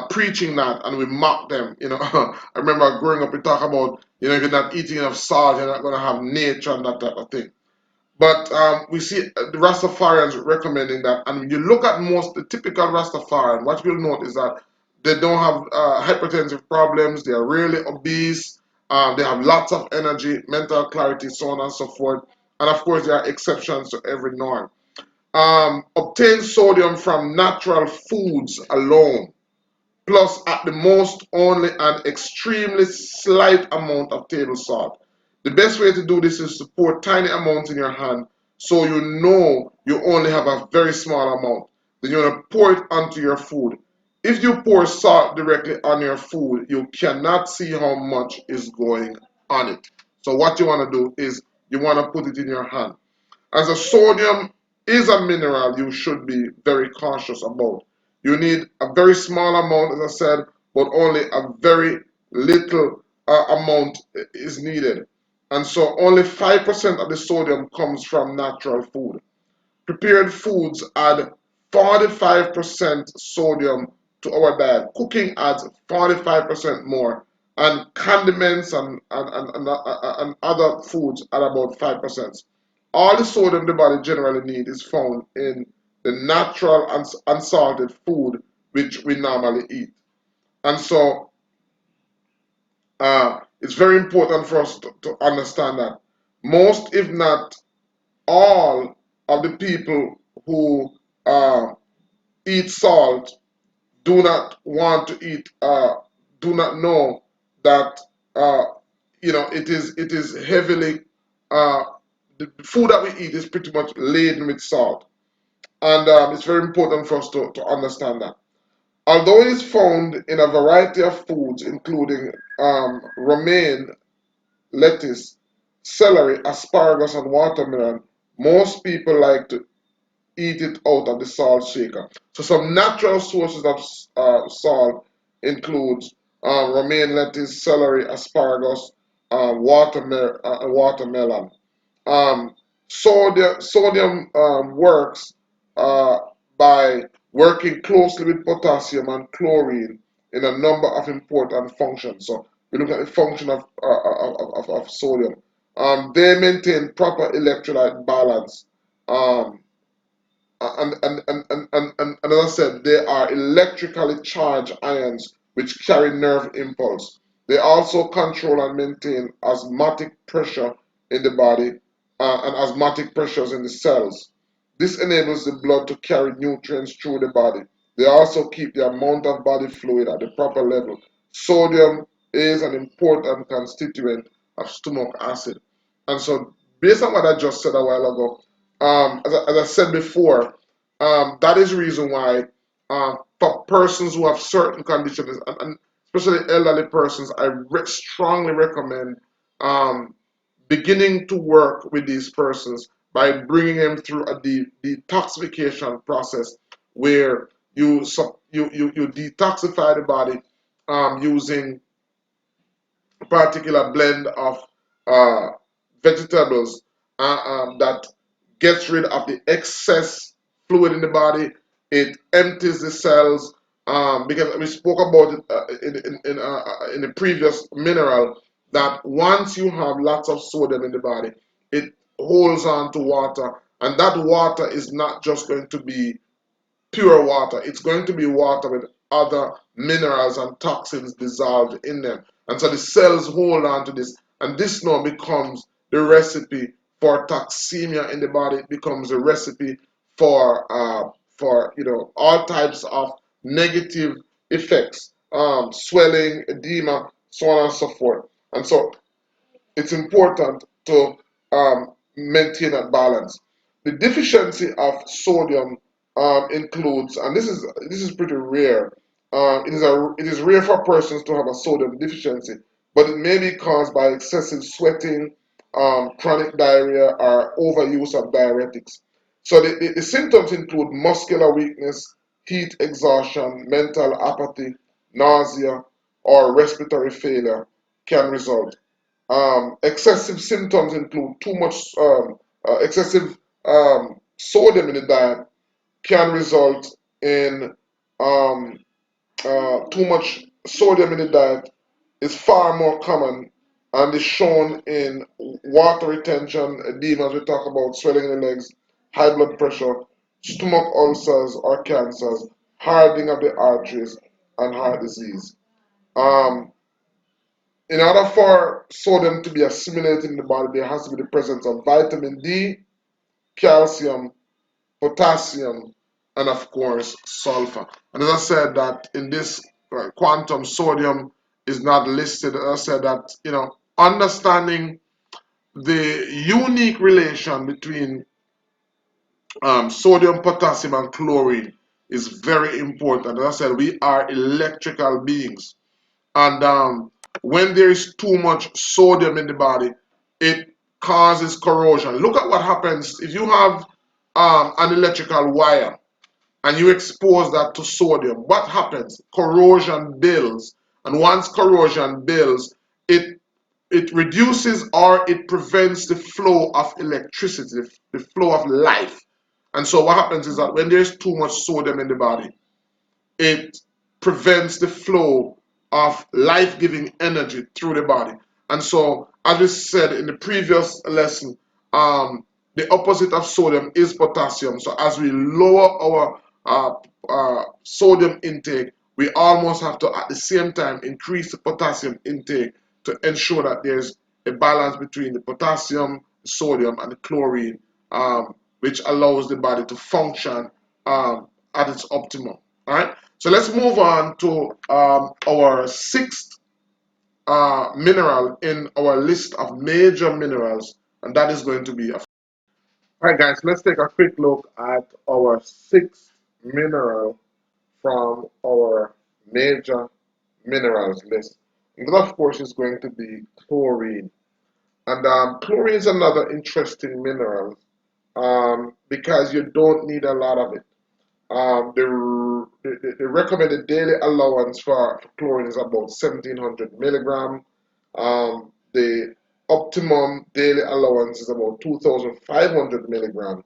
preaching that, and we mock them. I remember growing up, we talk about, if you're not eating enough salt, you're not going to have nature and that type of thing. But we see the Rastafarians recommending that, and when you look at most the typical Rastafarian, what you'll note is that they don't have hypertensive problems, they are rarely obese, they have lots of energy, mental clarity, so on and so forth. And of course, there are exceptions to every norm. Obtain sodium from natural foods alone, plus at the most only an extremely slight amount of table salt. The best way to do this is to pour tiny amounts in your hand so you know you only have a very small amount. Then you're going to pour it onto your food. If you pour salt directly on your food, you cannot see how much is going on it. So what you want to do is you want to put it in your hand. As a sodium is a mineral you should be very cautious about. You need a very small amount, as I said, but only a very little amount is needed. And so only 5% of the sodium comes from natural food. Prepared foods add 45% sodium to our diet. Cooking adds 45% more. And condiments and other foods add about 5%. All the sodium the body generally needs is found in the natural unsalted food which we normally eat. And so it's very important for us to understand that most, if not all, of the people who eat salt do not want to eat, do not know that it is heavily the food that we eat is pretty much laden with salt, and it's very important for us to understand that. Although it is found in a variety of foods, including romaine, lettuce, celery, asparagus, and watermelon, most people like to eat it out of the salt shaker. So some natural sources of salt includes romaine lettuce, celery, asparagus, watermelon. Um, sodium works uh, by working closely with potassium and chlorine in a number of important functions. So we look at the function of sodium. They maintain proper electrolyte balance. Um, and as I said, they are electrically charged ions which carry nerve impulse. They also control and maintain osmotic pressure in the body and osmotic pressures in the cells. This enables the blood to carry nutrients through the body. They also keep the amount of body fluid at the proper level. Sodium is an important constituent of stomach acid. And so, based on what I just said a while ago, as I said before, that is the reason why for persons who have certain conditions, and especially elderly persons, I strongly recommend um, beginning to work with these persons by bringing them through a detoxification process where you detoxify the body using a particular blend of uh, vegetables that gets rid of the excess fluid in the body. It empties the cells because we spoke about it in the previous mineral that once you have lots of sodium in the body, it holds on to water, and that water is not just going to be pure water. It's going to be water with other minerals and toxins dissolved in them. And so the cells hold on to this. And this now becomes the recipe for toxemia in the body. It becomes a recipe for all types of negative effects, swelling, edema, so on and so forth. And so it's important to maintain that balance. The deficiency of sodium includes, and this is pretty rare. It is rare for persons to have a sodium deficiency, but it may be caused by excessive sweating, chronic diarrhea, or overuse of diuretics. So the symptoms include muscular weakness, heat exhaustion, mental apathy, nausea, or respiratory failure can result. Excessive symptoms include too much excessive sodium in the diet can result in um, too much sodium in the diet is far more common and is shown in water retention, edema, as we talk about, swelling in the legs, high blood pressure, stomach ulcers or cancers, hardening of the arteries, and heart disease. Um, in order for sodium to be assimilated in the body, there has to be the presence of vitamin D, calcium, potassium, and of course, sulfur. And as I said, that in this quantum, sodium is not listed. As I said, that understanding the unique relation between sodium, potassium, and chlorine is very important. As I said, we are electrical beings. And when there is too much sodium in the body, it causes corrosion. Look at what happens if you have an electrical wire and you expose that to sodium, what happens? Corrosion builds. And once corrosion builds, it it reduces or it prevents the flow of electricity, the flow of life. And so what happens is that when there's too much sodium in the body, it prevents the flow of life-giving energy through the body. And so, as we said in the previous lesson, the opposite of sodium is potassium. So as we lower our sodium intake, we almost have to at the same time increase the potassium intake to ensure that there's a balance between the potassium, the sodium, and the chlorine, which allows the body to function at its optimum. All right. So let's move on to our sixth mineral in our list of major minerals, and that is going to be. All right, guys. Let's take a quick look at our sixth mineral from our major minerals list. And that, of course, is going to be chlorine. And chlorine is another interesting mineral because you don't need a lot of it. The recommended daily allowance for chlorine is about 1700 milligram. The optimum daily allowance is about 2500 milligram.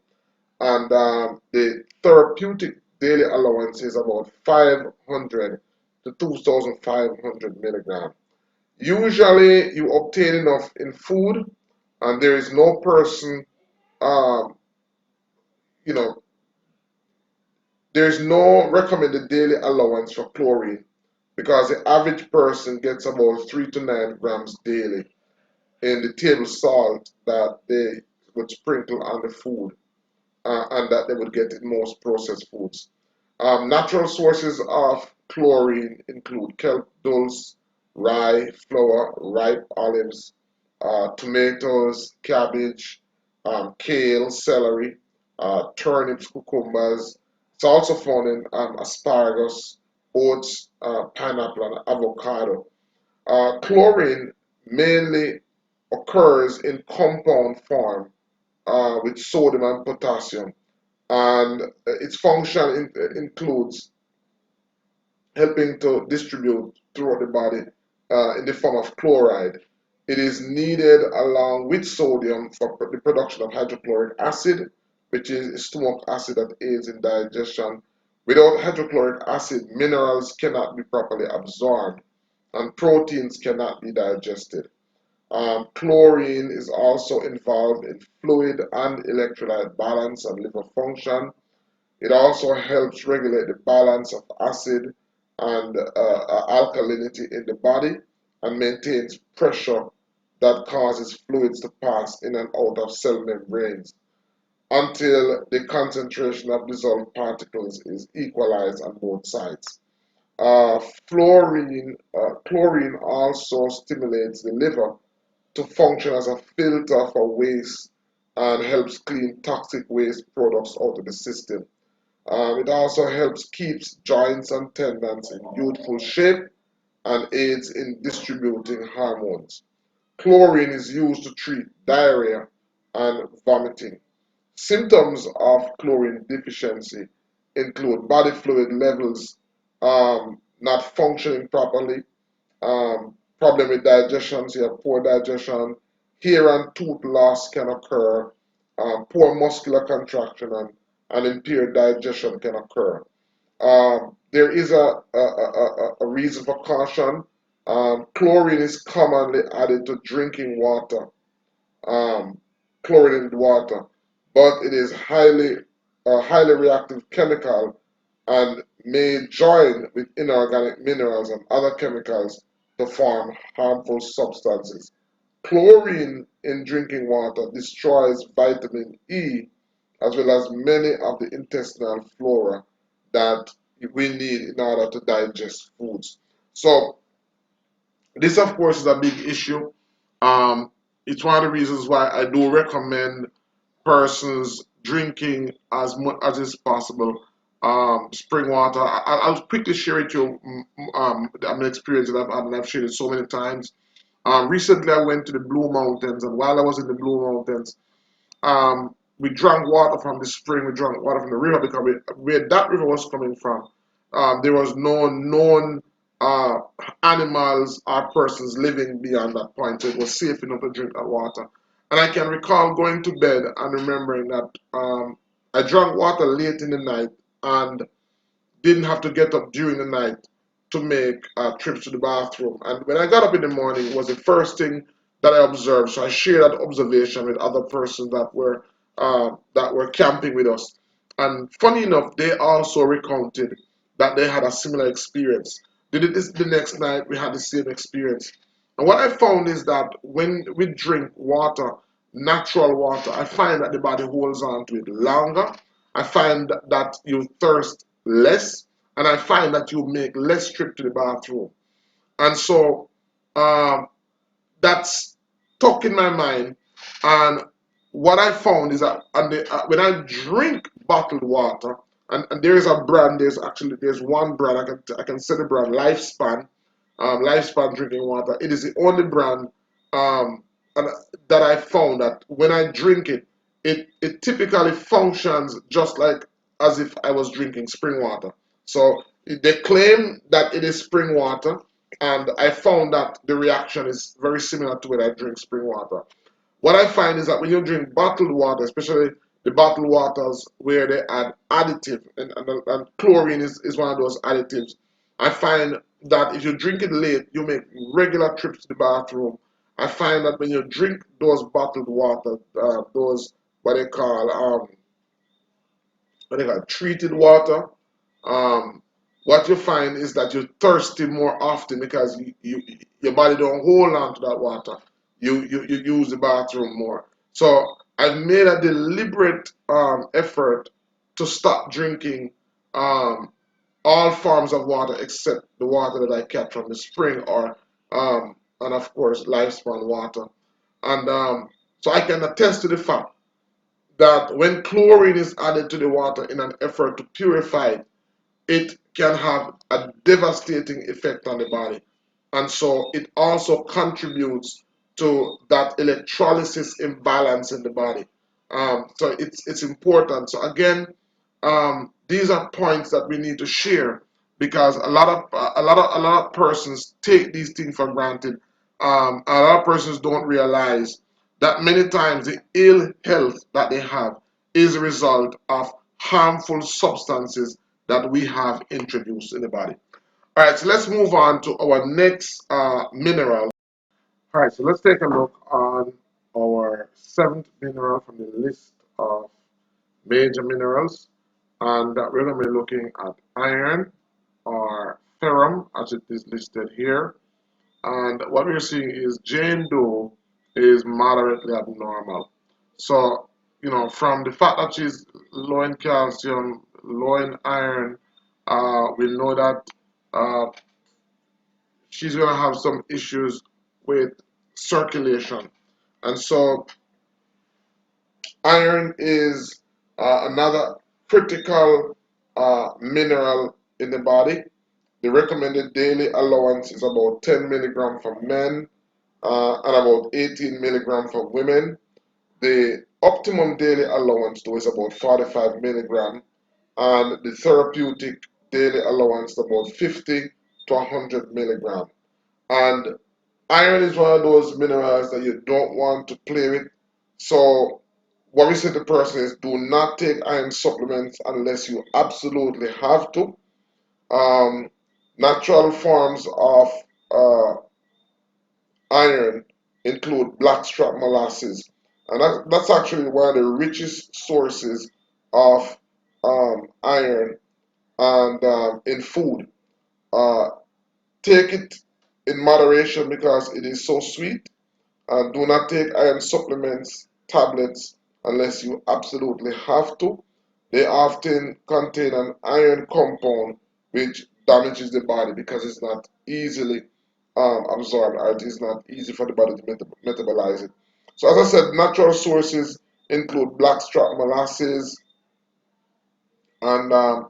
And the therapeutic daily allowance is about 500 to 2500 milligram. Usually, you obtain enough in food, and there is no person, um, you know, there's no recommended daily allowance for chlorine because the average person gets about 3 to 9 grams daily in the table salt that they would sprinkle on the food and that they would get in most processed foods. Natural sources of chlorine include kelp dulse, rye, flour, ripe olives, tomatoes, cabbage, kale, celery, turnips, cucumbers. It's also found in asparagus, oats, pineapple, and avocado. Chlorine mainly occurs in compound form with sodium and potassium, and its function includes helping to distribute throughout the body in the form of chloride. It is needed along with sodium for the production of hydrochloric acid, which is stomach acid that aids in digestion. Without hydrochloric acid, minerals cannot be properly absorbed and proteins cannot be digested. Chlorine is also involved in fluid and electrolyte balance and liver function. It also helps regulate the balance of acid and alkalinity in the body and maintains pressure that causes fluids to pass in and out of cell membranes until the concentration of dissolved particles is equalized on both sides. Chlorine also stimulates the liver to function as a filter for waste and helps clean toxic waste products out of the system. It also helps keeps joints and tendons in youthful shape and aids in distributing hormones. Chlorine is used to treat diarrhea and vomiting. Symptoms of chlorine deficiency include body fluid levels not functioning properly, problem with digestion, so you have poor digestion, hair and tooth loss can occur, poor muscular contraction and impaired digestion can occur. There is a reason for caution. Chlorine is commonly added to drinking water, um, chlorinated water, but it is highly reactive chemical and may join with inorganic minerals and other chemicals to form harmful substances. Chlorine in drinking water destroys vitamin E as well as many of the intestinal flora that we need in order to digest foods. So this, of course, is a big issue. Um, it's one of the reasons why I do recommend persons drinking as much as is possible spring water. I'll quickly share it to you an experience that I've had and I've shared it so many times. Recently, I went to the Blue Mountains, and while I was in the Blue Mountains, um, we drank water from the spring, we drank water from the river because where that river was coming from, there was no known uh, animals or persons living beyond that point, so it was safe enough to drink that water. And I can recall going to bed and remembering that I drank water late in the night and didn't have to get up during the night to make trips to the bathroom. And when I got up in the morning, it was the first thing that I observed. So I shared that observation with other persons that were camping with us. And funny enough, they also recounted that they had a similar experience. They did this the next night. We had the same experience. And what I found is that when we drink water, natural water, I find that the body holds on to it longer. I find that you thirst less, and I find that you make less trip to the bathroom. And so um, that's stuck in my mind. And what I found is that when I drink bottled water, and there is a brand, there's one brand I can say the brand Lifespan, Lifespan drinking water. It is the only brand um, and, that I found that when I drink it, it typically functions just like as if I was drinking spring water. So they claim that it is spring water, and I found that the reaction is very similar to when I drink spring water. What I find is that when you drink bottled water, especially the bottled waters where they add additive, and chlorine is one of those additives, I find that if you drink it late, you make regular trips to the bathroom. I find that when you drink those bottled water, those what they call treated water, um, what you find is that you're thirsty more often because your body don't hold on to that water. You use the bathroom more. So I've made a deliberate effort to stop drinking um, all forms of water except the water that I catch from the spring or and of course lifespan water. And so I can attest to the fact that when chlorine is added to the water in an effort to purify it, it can have a devastating effect on the body. And so it also contributes to that electrolysis imbalance in the body. So it's important. So again, these are points that we need to share because a lot of persons take these things for granted. A lot of persons don't realize that many times the ill health that they have is a result of harmful substances that we have introduced in the body. All right, so let's move on to our next mineral. All right, so let's take a look on our seventh mineral from the list of major minerals. And we're going to be looking at iron or ferrum as it is listed here. And what we're seeing is Jane Doe is moderately abnormal. So, from the fact that she's low in calcium, low in iron, we know that uh, she's going to have some issues with circulation. And so, iron is another critical mineral in the body. The recommended daily allowance is about 10 milligram for men and about 18 milligram for women. The optimum daily allowance though is about 45 milligram, and the therapeutic daily allowance is about 50 to 100 milligram. And iron is one of those minerals that you don't want to play with. So what we say to the person is do not take iron supplements unless you absolutely have to. Um, Natural forms of uh, iron include blackstrap molasses, and that's actually one of the richest sources of iron and in food. Uh, Take it in moderation because it is so sweet. And do not take iron supplements, tablets, unless you absolutely have to. They often contain an iron compound which damages the body because it's not easily absorbed or it is not easy for the body to metabolize it. So, as I said, natural sources include blackstrap molasses, and a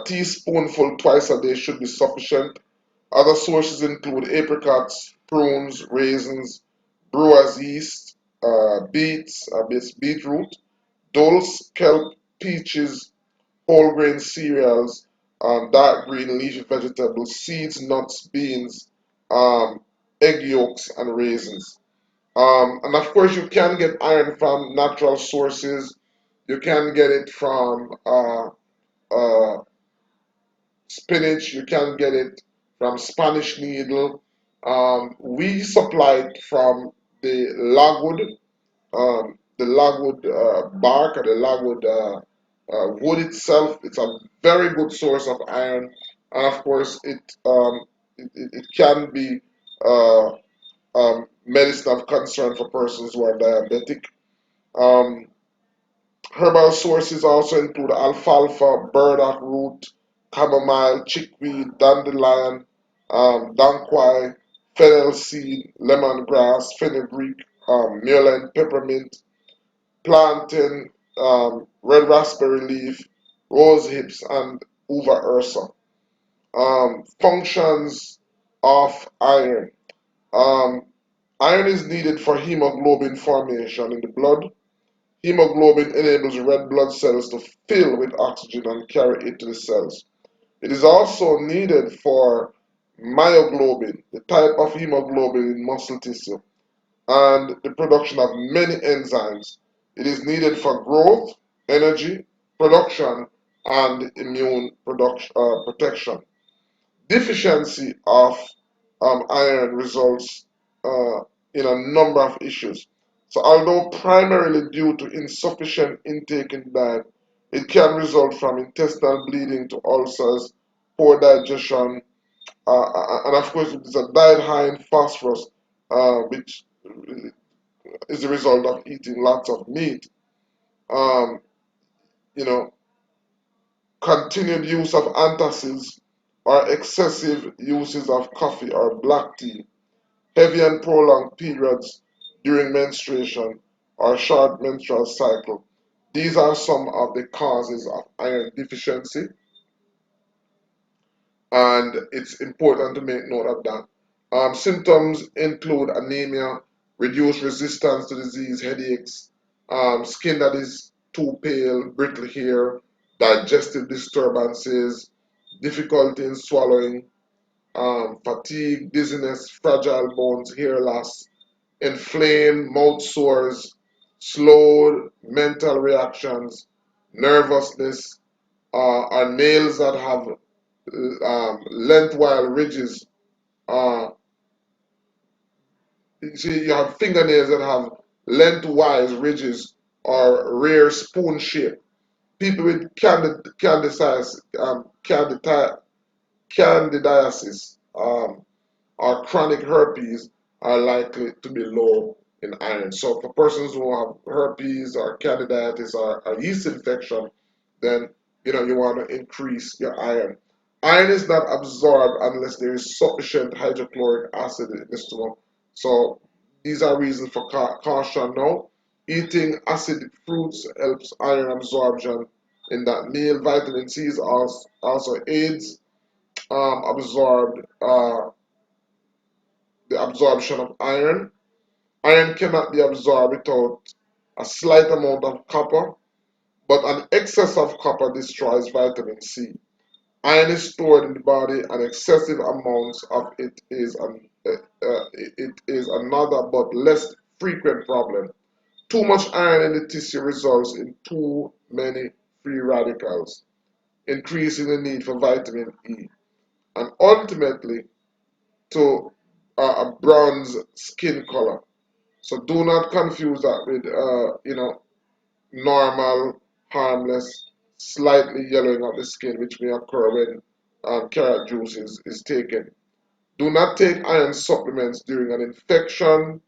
teaspoonful twice a day should be sufficient. Other sources include apricots, prunes, raisins, brewer's yeast, beetroot, dulse, kelp, peaches, whole grain cereals, dark green leafy vegetables, seeds, nuts, beans, um, egg yolks, and raisins. And of course, you can get iron from natural sources. You can get it from uh, spinach. You can get it from Spanish needle. We supply it from the logwood bark or the logwood wood itself. It's a very good source of iron, and of course, it can be uh, medicine of concern for persons who are diabetic. Um, Herbal sources also include alfalfa, burdock root, chamomile, chickweed, dandelion, danquai, fennel seed, lemongrass, fenugreek, mullein, peppermint, plantain, red raspberry leaf, rose hips, and uva ursa. Functions of iron. Um, Iron is needed for hemoglobin formation in the blood. Hemoglobin enables red blood cells to fill with oxygen and carry it to the cells. It is also needed for myoglobin, the type of hemoglobin in muscle tissue, and the production of many enzymes. It is needed for growth, energy, production, and immune protection. Deficiency of iron results in a number of issues. So, although primarily due to insufficient intake in diet, it can result from intestinal bleeding to ulcers, poor digestion, and of course, it's a diet high in phosphorus, which is the result of eating lots of meat. Um, you know, Continued use of antacids or excessive uses of coffee or black tea, heavy and prolonged periods during menstruation or short menstrual cycle. These are some of the causes of iron deficiency, and it's important to make note of that. Symptoms include anemia, reduced resistance to disease, headaches, skin that is too pale, brittle hair, digestive disturbances, difficulty in swallowing, fatigue, dizziness, fragile bones, hair loss, inflamed mouth sores, slowed mental reactions, nervousness, or nails that have lengthwise ridges. Uh, you see, you have fingernails that have lengthwise ridges or rare spoon shape. People with candidiasis, or chronic herpes are likely to be low in iron. So for persons who have herpes or candidiasis or a yeast infection, then you want to increase your iron. Iron is not absorbed unless there is sufficient hydrochloric acid in the stomach. So these are reasons for caution now. Eating acidic fruits helps iron absorption in that meal. Vitamin C is also aids absorbed the absorption of iron. Iron cannot be absorbed without a slight amount of copper, but an excess of copper destroys vitamin C. Iron is stored in the body, and excessive amounts of it is another but less frequent problem. Too much iron in the tissue results in too many free radicals, increasing the need for vitamin E, and ultimately to a bronze skin color. So do not confuse that with, normal, harmless, slightly yellowing of the skin, which may occur when carrot juice is taken. Do not take iron supplements during an infection.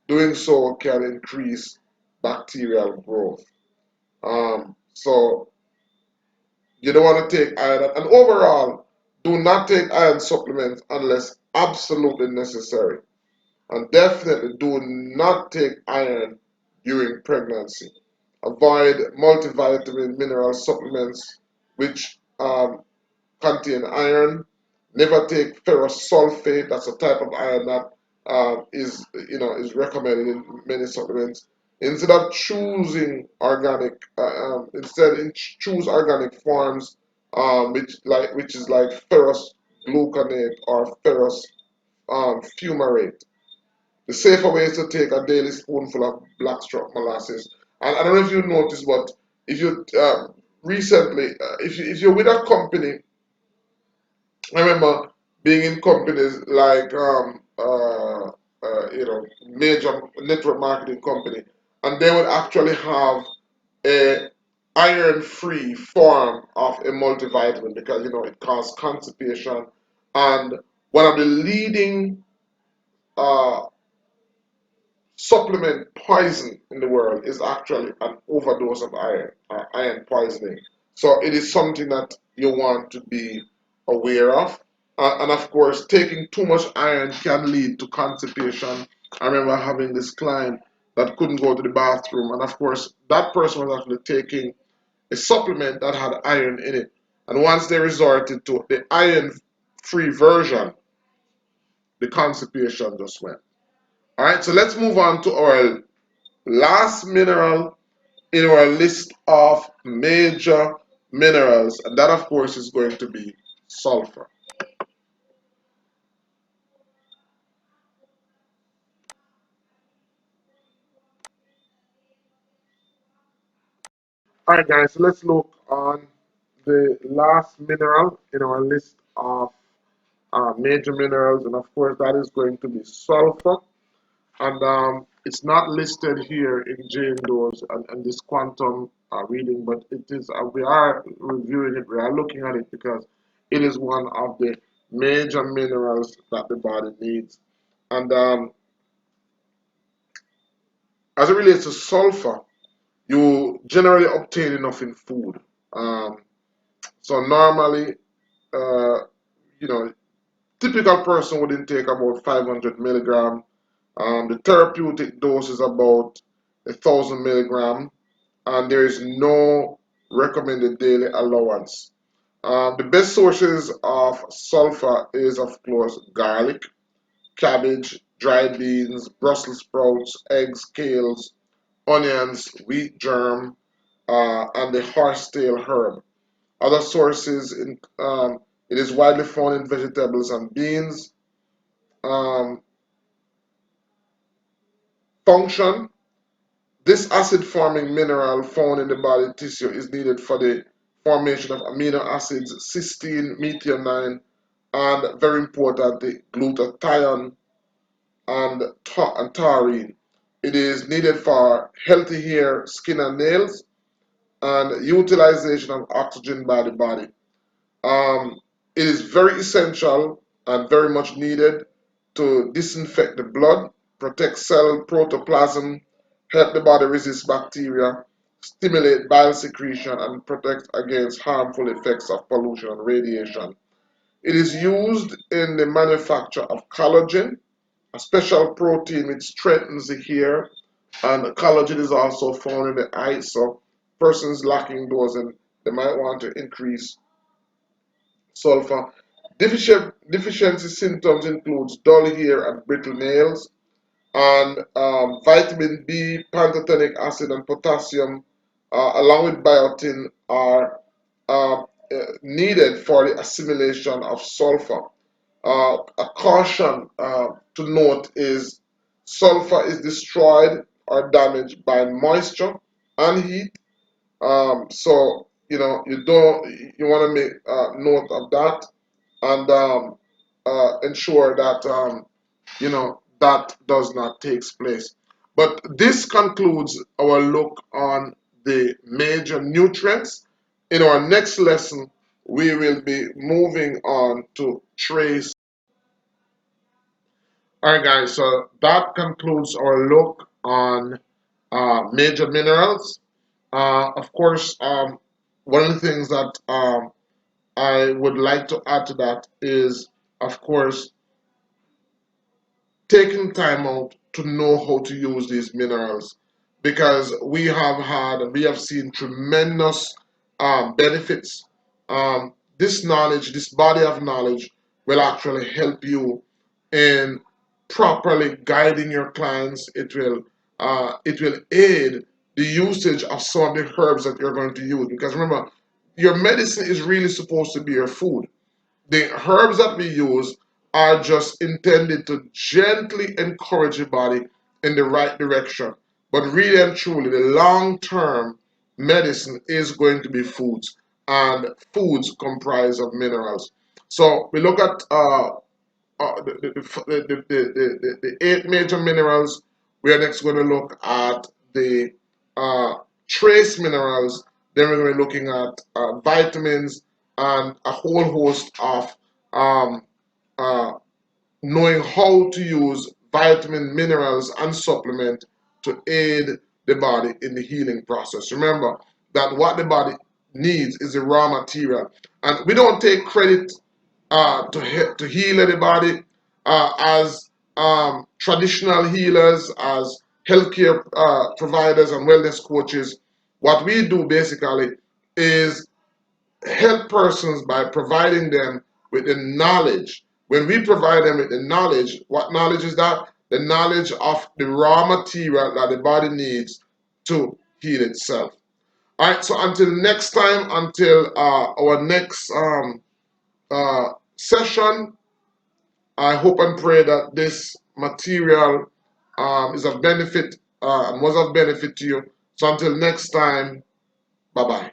Doing so can increase bacterial growth. So you don't want to take iron. And overall, do not take iron supplements unless absolutely necessary. And definitely do not take iron during pregnancy. Avoid multivitamin mineral supplements which contain iron. Never take ferrous sulfate. That's a type of iron that is recommended in many supplements. Instead of choosing organic, choose organic forms, which is like ferrous gluconate or ferrous fumarate. The safer way is to take a daily spoonful of blackstrap molasses. And I don't know if you noticed, but if you recently, if you're with a company, I remember being in companies like major network marketing company, and they would actually have a iron-free form of a multivitamin because it causes constipation, and one of the leading uh, supplement poison in the world is actually an overdose of iron, iron poisoning. So it is something that you want to be aware of. And of course, taking too much iron can lead to constipation. I remember having this client that couldn't go to the bathroom, and of course, that person was actually taking a supplement that had iron in it. And once they resorted to the iron free version, the constipation just went. All right, so let's move on to our last mineral in our list of major minerals, and that of course is going to be sulfur. All right, guys, so let's look on the last mineral in our list of major minerals, and of course that is going to be sulfur. And it's not listed here in Jane Doe's and this quantum reading, but it is. We are reviewing it. We are looking at it because it is one of the major minerals that the body needs. And as it relates to sulfur, you generally obtain enough in food. Um, so normally, uh, you know, typical person would intake about 500 milligram. The therapeutic dose is about 1,000 milligram, and there is no recommended daily allowance. The best sources of sulfur is, of course, garlic, cabbage, dried beans, Brussels sprouts, eggs, kales, onions, wheat germ, and the horsetail herb. Other sources, it is widely found in vegetables and beans. Um, Function. This acid-forming mineral found in the body tissue is needed for the formation of amino acids cysteine, methionine, and very importantly, glutathione and taurine. It is needed for healthy hair, skin, and nails, and utilization of oxygen by the body. Um, it is very essential and very much needed to disinfect the blood, protect cell protoplasm, help the body resist bacteria, stimulate bile secretion, and protect against harmful effects of pollution and radiation. It is used in the manufacture of collagen, a special protein which strengthens the hair, and collagen is also found in the eye. So persons lacking those, and they might want to increase sulfur. Deficiency symptoms includes dull hair and brittle nails, and vitamin B, pantothenic acid, and potassium, along with biotin, are needed for the assimilation of sulfur. A caution to note is sulfur is destroyed or damaged by moisture and heat. So you want to make note of that, and ensure that that does not take place. But this concludes our look on the major nutrients. In our next lesson, we will be moving on to trace. All right, guys, so that concludes our look on major minerals. Of course, one of the things that I would like to add to that is, of course, taking time out to know how to use these minerals, because we have seen tremendous benefits. This knowledge, this body of knowledge, will actually help you in properly guiding your clients. It will it will aid the usage of some of the herbs that you're going to use. Because remember, your medicine is really supposed to be your food. The herbs that we use are just intended to gently encourage your body in the right direction. But really and truly, the long term medicine is going to be foods, and foods comprise of minerals. So we look at the eight major minerals. We are next going to look at the uh, trace minerals. Then we're going to be looking at vitamins and a whole host of um, uh, knowing how to use vitamin, minerals, and supplement to aid the body in the healing process. Remember that what the body needs is the raw material, and we don't take credit to heal anybody as traditional healers, as healthcare providers and wellness coaches. What we do basically is help persons by providing them with the knowledge. When we provide them with the knowledge, what knowledge is that? The knowledge of the raw material that the body needs to heal itself. All right, so until next time, until our next session, I hope and pray that this material is of benefit and was of benefit to you. So until next time, bye bye.